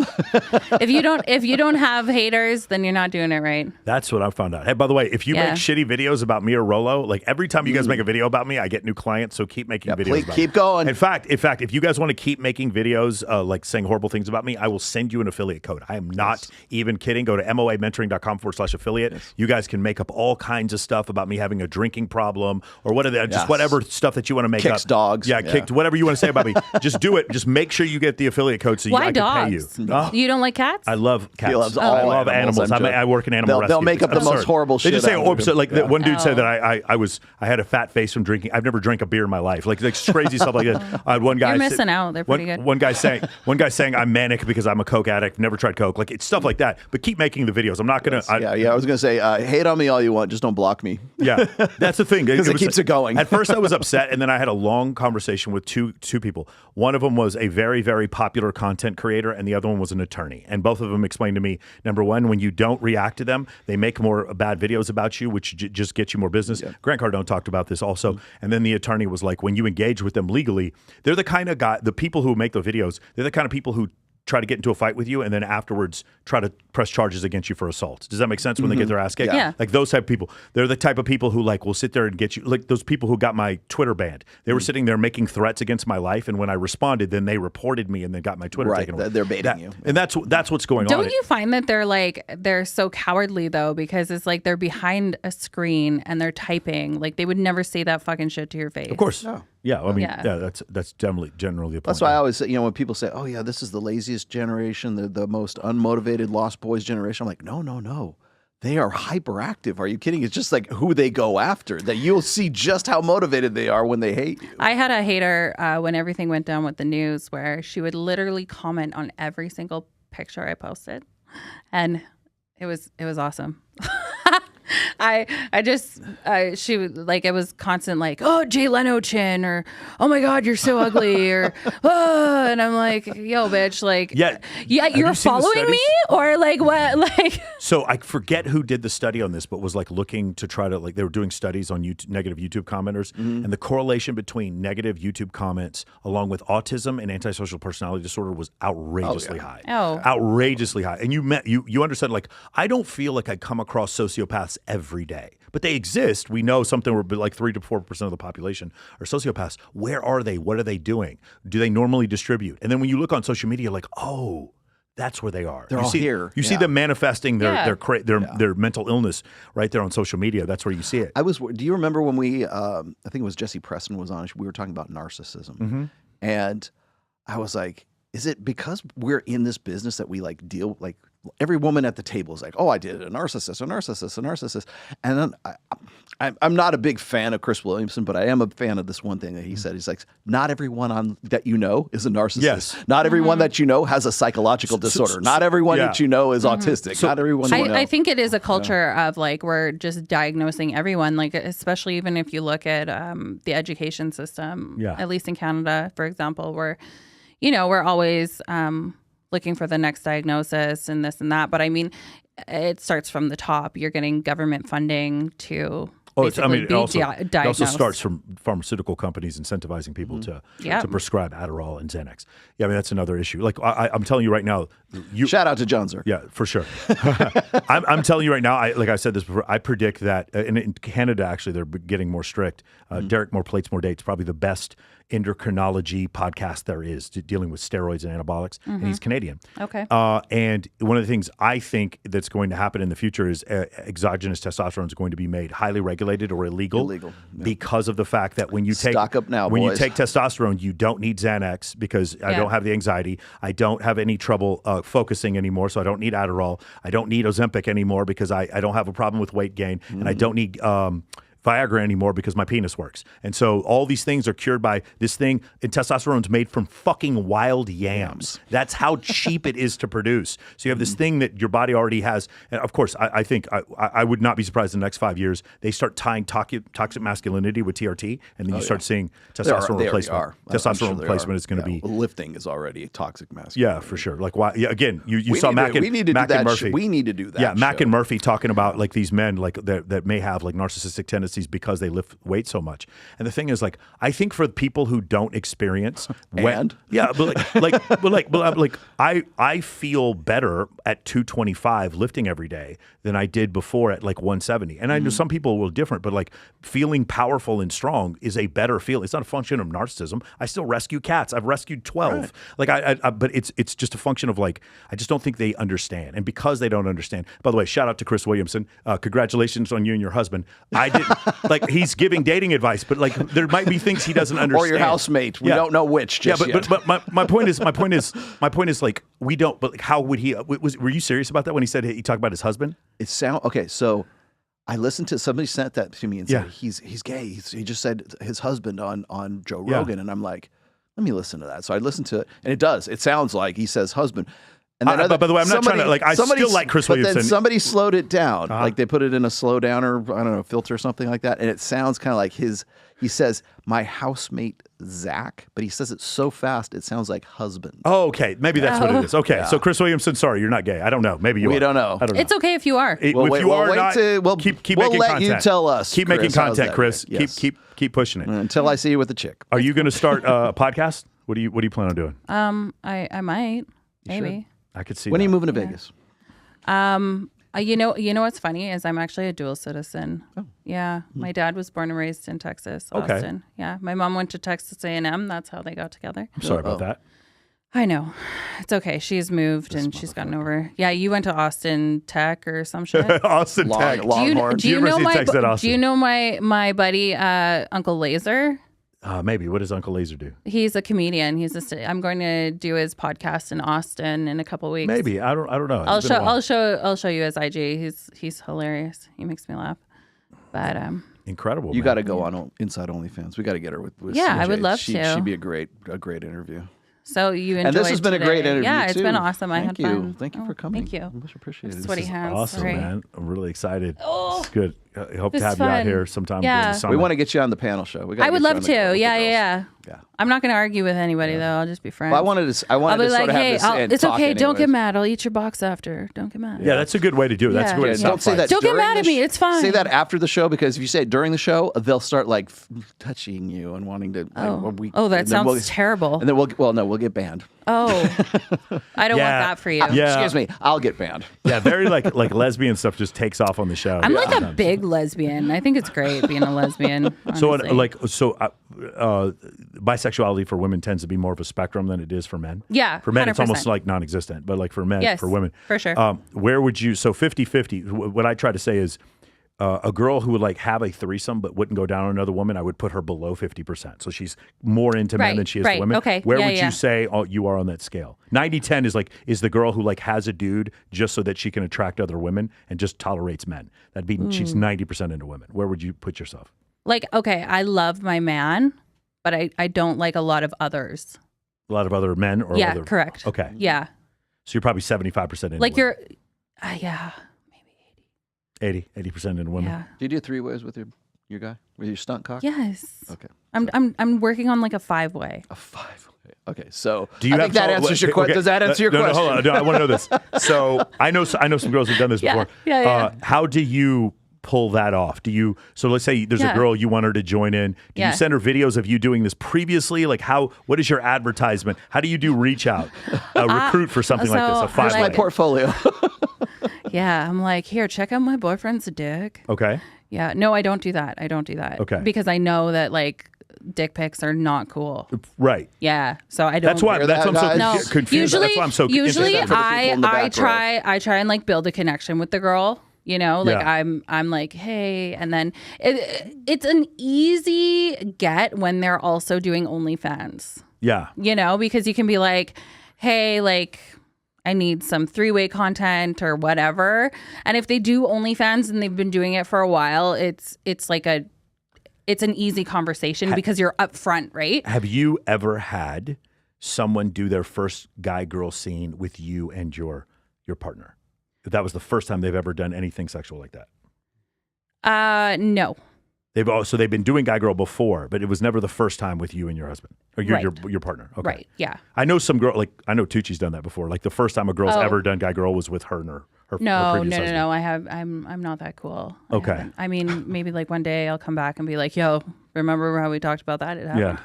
if you don't have haters, then you're not doing it right. That's what I found out. Hey, by the way, if you make shitty videos about me or Rollo, like every time you guys make a video about me, I get new clients. So keep making videos. Keep going. In fact, if you guys want to keep making videos like saying horrible things about me, I will send you an affiliate code. I am not even kidding. Go to moamentoring.com/affiliate. You guys can make up all kinds of stuff about me having a drinking problem or whatever, just whatever stuff that you want to make Kicks up. dogs. Yeah, kicked whatever you want to say about me. Just do it. Just make sure you get the affiliate code so Why I can pay dogs? you. Oh, You don't like cats? I love cats. He loves I all love animals. I'm sure. I work in animal rescue. They'll make up It's the most absurd. horrible They shit just say, out of so, him. like Yeah. one dude said that I had a fat face from drinking. I've never drank a beer in my life. Like crazy stuff like that. I had one guy. You're missing out. They're pretty good. One guy saying I'm manic because I'm a coke addict. Never tried coke. Like it's stuff like that. But keep making the videos. I'm not gonna. I was gonna say, hate on me all you want, just don't block me. Yeah, that's the thing. Because it keeps it going. At first, I was upset, and then I had a long conversation with two people. One of them was a very, very popular content creator, and the other one was an attorney. And both of them explained to me, number one, when you don't react to them, they make more bad videos about you, which just gets you more business. Yeah. Grant Cardone talked about this also. Mm-hmm. And then the attorney was like, when you engage with them legally, they're the kind of guy, the people who make the videos, they're the kind of people who try to get into a fight with you and then afterwards try to press charges against you for assault. Does that make sense when they get their ass kicked? Yeah. Like those type of people. They're the type of people who like will sit there and get you. Like those people who got my Twitter banned. They were sitting there making threats against my life, and when I responded, then they reported me and then got my Twitter taken away. They're baiting you. And that's what's going on. Don't you find that they're so cowardly though, because it's like they're behind a screen and they're typing. Like they would never say that fucking shit to your face. Of course. No. Yeah, I mean, Yeah. that's generally the point. That's why I always say, when people say, "Oh yeah, this is the laziest generation, the most unmotivated lost boys generation," I'm like, no. They are hyperactive. Are you kidding? It's just like who they go after. That you'll see just how motivated they are when they hate you. I had a hater when everything went down with the news, where she would literally comment on every single picture I posted, and it was awesome. She would like, it was constant like, oh, Jay Leno chin, or oh my God, you're so ugly, or oh, and I'm like, yo, bitch, like, yeah, you're following me, or like what, like. So I forget who did the study on this, but was like looking to try to like, they were doing studies on negative YouTube commenters, and the correlation between negative YouTube comments along with autism and antisocial personality disorder was outrageously high. Oh. Outrageously high. And you understand, like, I don't feel like I come across sociopaths every day, but they exist. We know something where like 3 to 4% of the population are sociopaths. Where are they? What are they doing? Do they normally distribute? And then when you look on social media, like, oh, that's where they are. They're all here. You see them manifesting their Yeah. mental illness right there on social media. That's where you see it. Do you remember when we, I think it was Jesse Preston was on, we were talking about narcissism. And I was like, is it because we're in this business that we like deal, like every woman at the table is like, oh, I did a narcissist. And then I'm not a big fan of Chris Williamson, but I am a fan of this one thing that he said. He's like, not everyone that you know is a narcissist. Yes. Not everyone that you know has a psychological disorder. Not everyone that you know is autistic. Not everyone you know. I think it is a culture of like, we're just diagnosing everyone, like especially even if you look at the education system, at least in Canada, for example, where, we're always looking for the next diagnosis and this and that. But I mean, it starts from the top. You're getting government funding to it also starts from pharmaceutical companies incentivizing people to prescribe Adderall and Xanax. Yeah, I mean, that's another issue. Like I'm telling you right now, shout out to John Zerk. Yeah, for sure. I'm telling you right now, like I said this before, I predict that, and in Canada, actually, they're getting more strict. Derek More Plates, More Dates, probably the best endocrinology podcast there is dealing with steroids and anabolics, and he's Canadian. Okay. And one of the things I think that's going to happen in the future is exogenous testosterone is going to be made highly regulated or illegal because of the fact that when you take stock up now, when boys. you take testosterone, you don't need Xanax because I don't have the anxiety. I don't have any trouble focusing anymore, so I don't need Adderall. I don't need Ozempic anymore because I don't have a problem with weight gain, and I don't need Viagra anymore because my penis works. And so all these things are cured by this thing. And testosterone's made from fucking wild yams. That's how cheap it is to produce. So you have this thing that your body already has. And of course, I think I would not be surprised in the next 5 years, they start tying toxic masculinity with TRT, and then you start seeing testosterone replacement. Testosterone replacement is going to be. Lifting is already toxic masculinity. Yeah, for sure. Like, why? Yeah, again, you saw Mac and Murphy. We need to do that. Yeah, Mac and Murphy talking about like these men like that may have like narcissistic tendencies because they lift weight so much. And the thing is, like, I think for people who don't experience I feel better at 225 lifting every day than I did before at like 170. And I know some people will different, but like feeling powerful and strong is a better feeling. It's not a function of narcissism. I still rescue cats. I've rescued 12. Right. Like but it's just a function of like, I just don't think they understand. And because they don't understand, by the way, shout out to Chris Williamson. Congratulations on you and your husband. I didn't. like he's giving dating advice, but like there might be things he doesn't understand. Or your housemate. We don't know which just yet. But my point is like we don't. But like, how would he? Were you serious about that when he said he talked about his husband? Okay. So I listened to somebody sent that to me and said he's gay. He just said his husband on Joe Rogan, and I'm like, let me listen to that. So I listened to it, and it does. It sounds like he says husband. And then by the way, I'm not trying to like. I still like Chris Williamson. But then somebody slowed it down, like they put it in a slow downer, I don't know, filter or something like that, and it sounds kind of like his. He says my housemate Zach, but he says it so fast it sounds like husband. Oh, okay, maybe that's what it is. Okay, so Chris Williamson, sorry, you're not gay. I don't know. Maybe you. We are. don't know. I don't know. It's okay if you are. If you are not, keep we'll making let content. you tell us. Keep Chris, making content, Chris. Yes. Keep pushing it until I see you with a chick. Are you going to start a podcast? What do you plan on doing? I might. Maybe. I could see. When that. are you moving to Vegas? You know what's funny is I'm actually a dual citizen. Oh. Yeah, my dad was born and raised in Texas, Austin. Yeah, my mom went to Texas A&M. That's how they got together. I'm sorry about that. I know. It's okay. She's moved and she's gotten over. Yeah, you went to Austin Tech or some shit. Austin Tech. Do you know my buddy Uncle Laser? Maybe. What does Uncle Laser do? He's a comedian. I'm going to do his podcast in Austin in a couple weeks. Maybe. I don't know. I'll show you his IG. He's hilarious. He makes me laugh. But incredible. You got to go on Inside OnlyFans. We got to get her with yeah, CJ. I would love to. She'd be a great interview. So you enjoyed and this has been today. a great interview. Yeah, it's too. been awesome. I had fun. Thank you for coming. Thank you. Much appreciated. Sweaty hands. Awesome, Sorry. man. I'm really excited. Oh, it's good. I hope to have fun. you out here sometime during the summer. We want to get you on the panel show. I would love to. Yeah. I'm not going to argue with anybody though. I'll just be friends. Well, I wanted to I'll be sort like, of hey, have this. it's okay. Don't get anyways. mad. I'll eat your box after. Don't get mad. Yeah, that's a good way to do it. That's a good way to stop Don't say that. Don't get during mad at me. It's fine. Say that after the show because if you say it during the show, they'll start like touching you and wanting to. That sounds terrible. And then we'll get banned. Oh, I don't want that for you. Yeah. Excuse me, I'll get banned. Yeah, very like lesbian stuff just takes off on the show. I'm like a big lesbian. I think it's great being a lesbian. Bisexuality for women tends to be more of a spectrum than it is for men. Yeah, for men 100%. it's almost like non-existent, but like for men, yes, for women, for sure. Where would you 50-50? What I try to say is a girl who would like have a threesome but wouldn't go down on another woman, I would put her below 50%. So she's more into men than she is to women. Okay. Where would you say you are on that scale? 90-10 is the girl who like has a dude just so that she can attract other women and just tolerates men. That'd be she's 90% into women. Where would you put yourself? Like, okay, I love my man, but I don't like a lot of others. A lot of other men or yeah, other, correct. Okay. Yeah. So you're probably 75% into like women. you're yeah. 80% into women. Yeah. Do you do 3-ways with your guy? With your stunt cock? Yes. Okay. I'm working on like a 5-way. A 5-way. Okay. So do you I think that answers your question. Does that answer your question? No, hold on. No, I want to know this. So I know some girls who've done this before. Yeah. How do you pull that off? So let's say there's a girl you want her to join in. Do you send her videos of you doing this previously? Like what is your advertisement? How do you do reach out, recruit for something like this? A 5-way. Here's my portfolio. Yeah, I'm like, here, check out my boyfriend's dick. Okay. Yeah, no, I don't do that. Okay. Because I know that like dick pics are not cool. Right. Yeah, so I don't. That's why I'm so confused. Usually, that's why I'm so usually interested. I try and like build a connection with the girl. You know, like I'm like, hey, and then it's an easy get when they're also doing OnlyFans. Yeah. You know, because you can be like, hey, like, I need some 3-way content or whatever. And if they do OnlyFans and they've been doing it for a while, it's an easy conversation because you're upfront, right? Have you ever had someone do their first guy-girl scene with you and your partner? If that was the first time they've ever done anything sexual like that? No. They've been doing guy-girl before, but it was never the first time with you and your husband or your partner. Okay. Right. Yeah. I know some girl, like I know Tucci's done that before. Like the first time a girl's ever done guy-girl was with her and her previous husband. No. I'm not that cool. Okay. I mean, maybe like one day I'll come back and be like, yo, remember how we talked about that? It happened.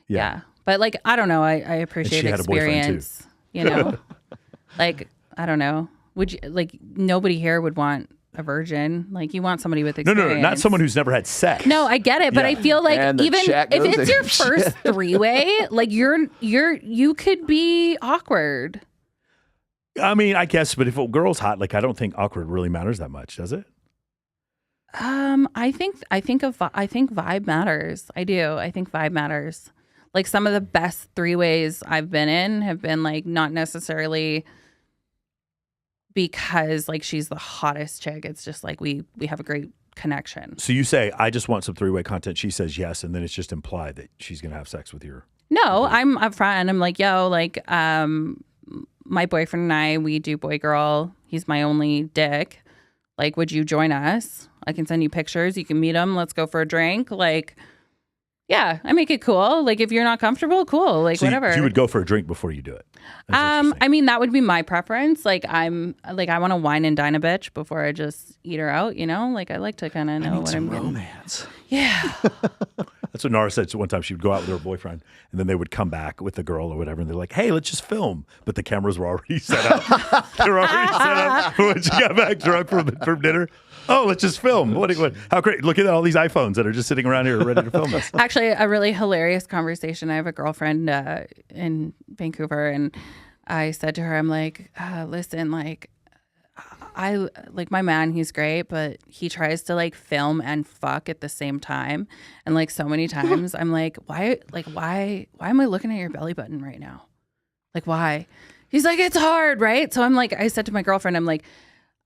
Yeah. But like, I don't know. I appreciate experience. You know, like, I don't know. Would you like nobody here would want a virgin? Like you want somebody with experience. No, not someone who's never had sex. No, I get it, but I feel like even if it's your first 3-way, like you could be awkward. I mean, I guess, but if a girl's hot, like I don't think awkward really matters that much, does it? I think vibe matters. I do. I think vibe matters. Like some of the best three-ways I've been in have been like not necessarily because like she's the hottest chick. It's just like we have a great connection. So you say, I just want some three-way content. She says yes, and then it's just implied that she's going to have sex with your... No, I'm upfront. I'm like, yo, like, my boyfriend and I, we do boy-girl. He's my only dick. Like, would you join us? I can send you pictures. You can meet him. Let's go for a drink. Like, yeah, I make it cool. Like, if you're not comfortable, cool. Like, So whatever. you would go for a drink before you do it. I mean, that would be my preference. Like, I want to wine and dine a bitch before I just eat her out, you know? Like, I like to kind of know what I'm getting. Romance. Yeah. That's what Nara said. So one time she would go out with her boyfriend, and then they would come back with the girl or whatever, and they're like, hey, let's just film. But the cameras were already set up. They were already set up when she got back drunk from dinner. Oh, let's just film. What, how great. Look at all these iPhones that are just sitting around here ready to film us. Actually, a really hilarious conversation. I have a girlfriend in Vancouver, and I said to her, I'm like, listen, like, I like my man, he's great, but he tries to like film and fuck at the same time. And like so many times I'm like, why am I looking at your belly button right now? Like, why? He's like, it's hard, right? So I'm like, I said to my girlfriend, I'm like,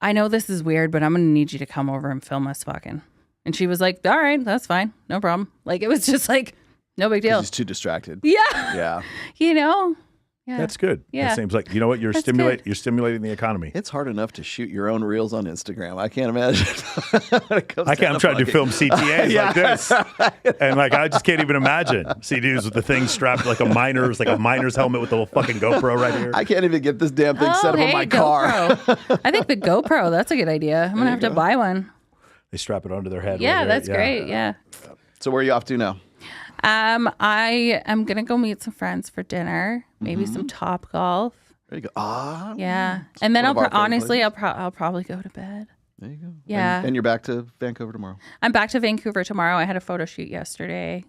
I know this is weird, but I'm going to need you to come over and film us fucking. And she was like, all right, that's fine. No problem. Like, it was just like, no big deal. He's too distracted. Yeah. Yeah. You know? Yeah. That's good. Yeah. That seems like, you know what? You're That's stimulating the economy. It's hard enough to shoot your own reels on Instagram. I can't imagine. I'm trying to film CTAs like this. And like, I just can't even imagine. See dudes with the thing strapped like a miner's helmet with a little fucking GoPro right here. I can't even get this damn thing set up on my car. GoPro. I think the GoPro, that's a good idea. I'm going to have to buy one. They strap it onto their head. Yeah, right there. that's great. Yeah. So where are you off to now? I am going to go meet some friends for dinner, maybe some Top Golf. There you go. Ah. Yeah. And then one of our favorite honestly, I'll probably go to bed. There you go. Yeah. And you're back to Vancouver tomorrow. I'm back to Vancouver tomorrow. I had a photo shoot yesterday.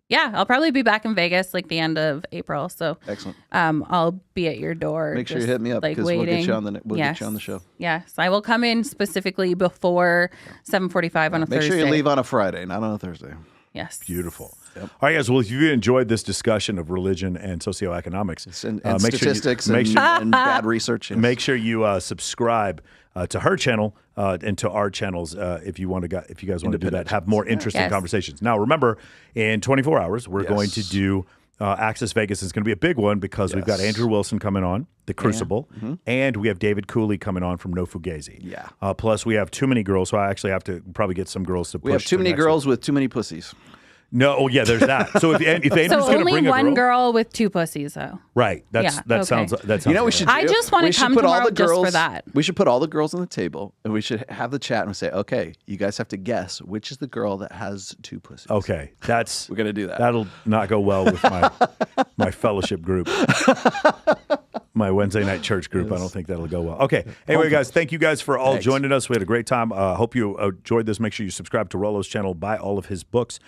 Yeah, I'll probably be back in Vegas like the end of April. So Excellent. I'll be at your door. Make sure you just, hit me up like, because we'll get waiting. you on the Yes. get you on the show. Yes, I will come in specifically before 7:45 on a Make Thursday. sure you leave on a Friday, not on a Thursday. Yes. Beautiful. All right, guys. Well, if you enjoyed this discussion of religion and socioeconomics And make sure you- statistics make sure- and bad research. Yes. Make sure you subscribe to her channel and to our channels if you guys want to do that. Have more interesting Yes. conversations. Now, remember, in 24 hours, we're going to do Access Vegas. Is going to be a big one because we've got Andrew Wilson coming on, The Crucible, and we have David Cooley coming on from No Fugazi. Yeah. Plus, we have too many girls, so I actually have to probably get some girls to push. We have too to many next one. girls with too many pussies. No, oh yeah, there's that. So if Andrew's So going to only bring a one girl, girl with two pussies, though. right? Yeah, That sounds. You know what we should do? I just wanna We should come put all tomorrow the just for girls- that. We should put all the girls on the table and we should have the chat and we say, okay, you guys have to guess which is the girl that has two pussies. Okay, that's We're going to do that. That'll not go well with my fellowship group, my Wednesday night church group. I don't think that'll go well. Okay. Anyway, guys, thank you guys for all joining us. We had a great time. Hope you enjoyed this. Make sure you subscribe to Rollo's channel. Buy all of his books.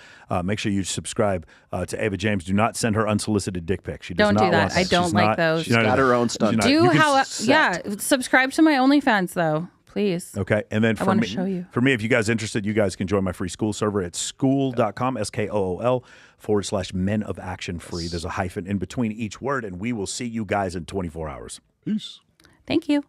Make sure you subscribe to Ava James. Do not send her unsolicited dick pics. She does Don't not do that. want I that. don't She's like not- those. she's not- She's got her own stunt. she's not- Do you can how? set. Yeah, subscribe to my OnlyFans though, please. Okay. And then for wanna me, show you. for me, if you guys are interested, you guys can join my free Skool server at skool.com, SKOOL/Men of Action Free. There's a hyphen in between each word, and we will see you guys in 24 hours. Peace. Thank you.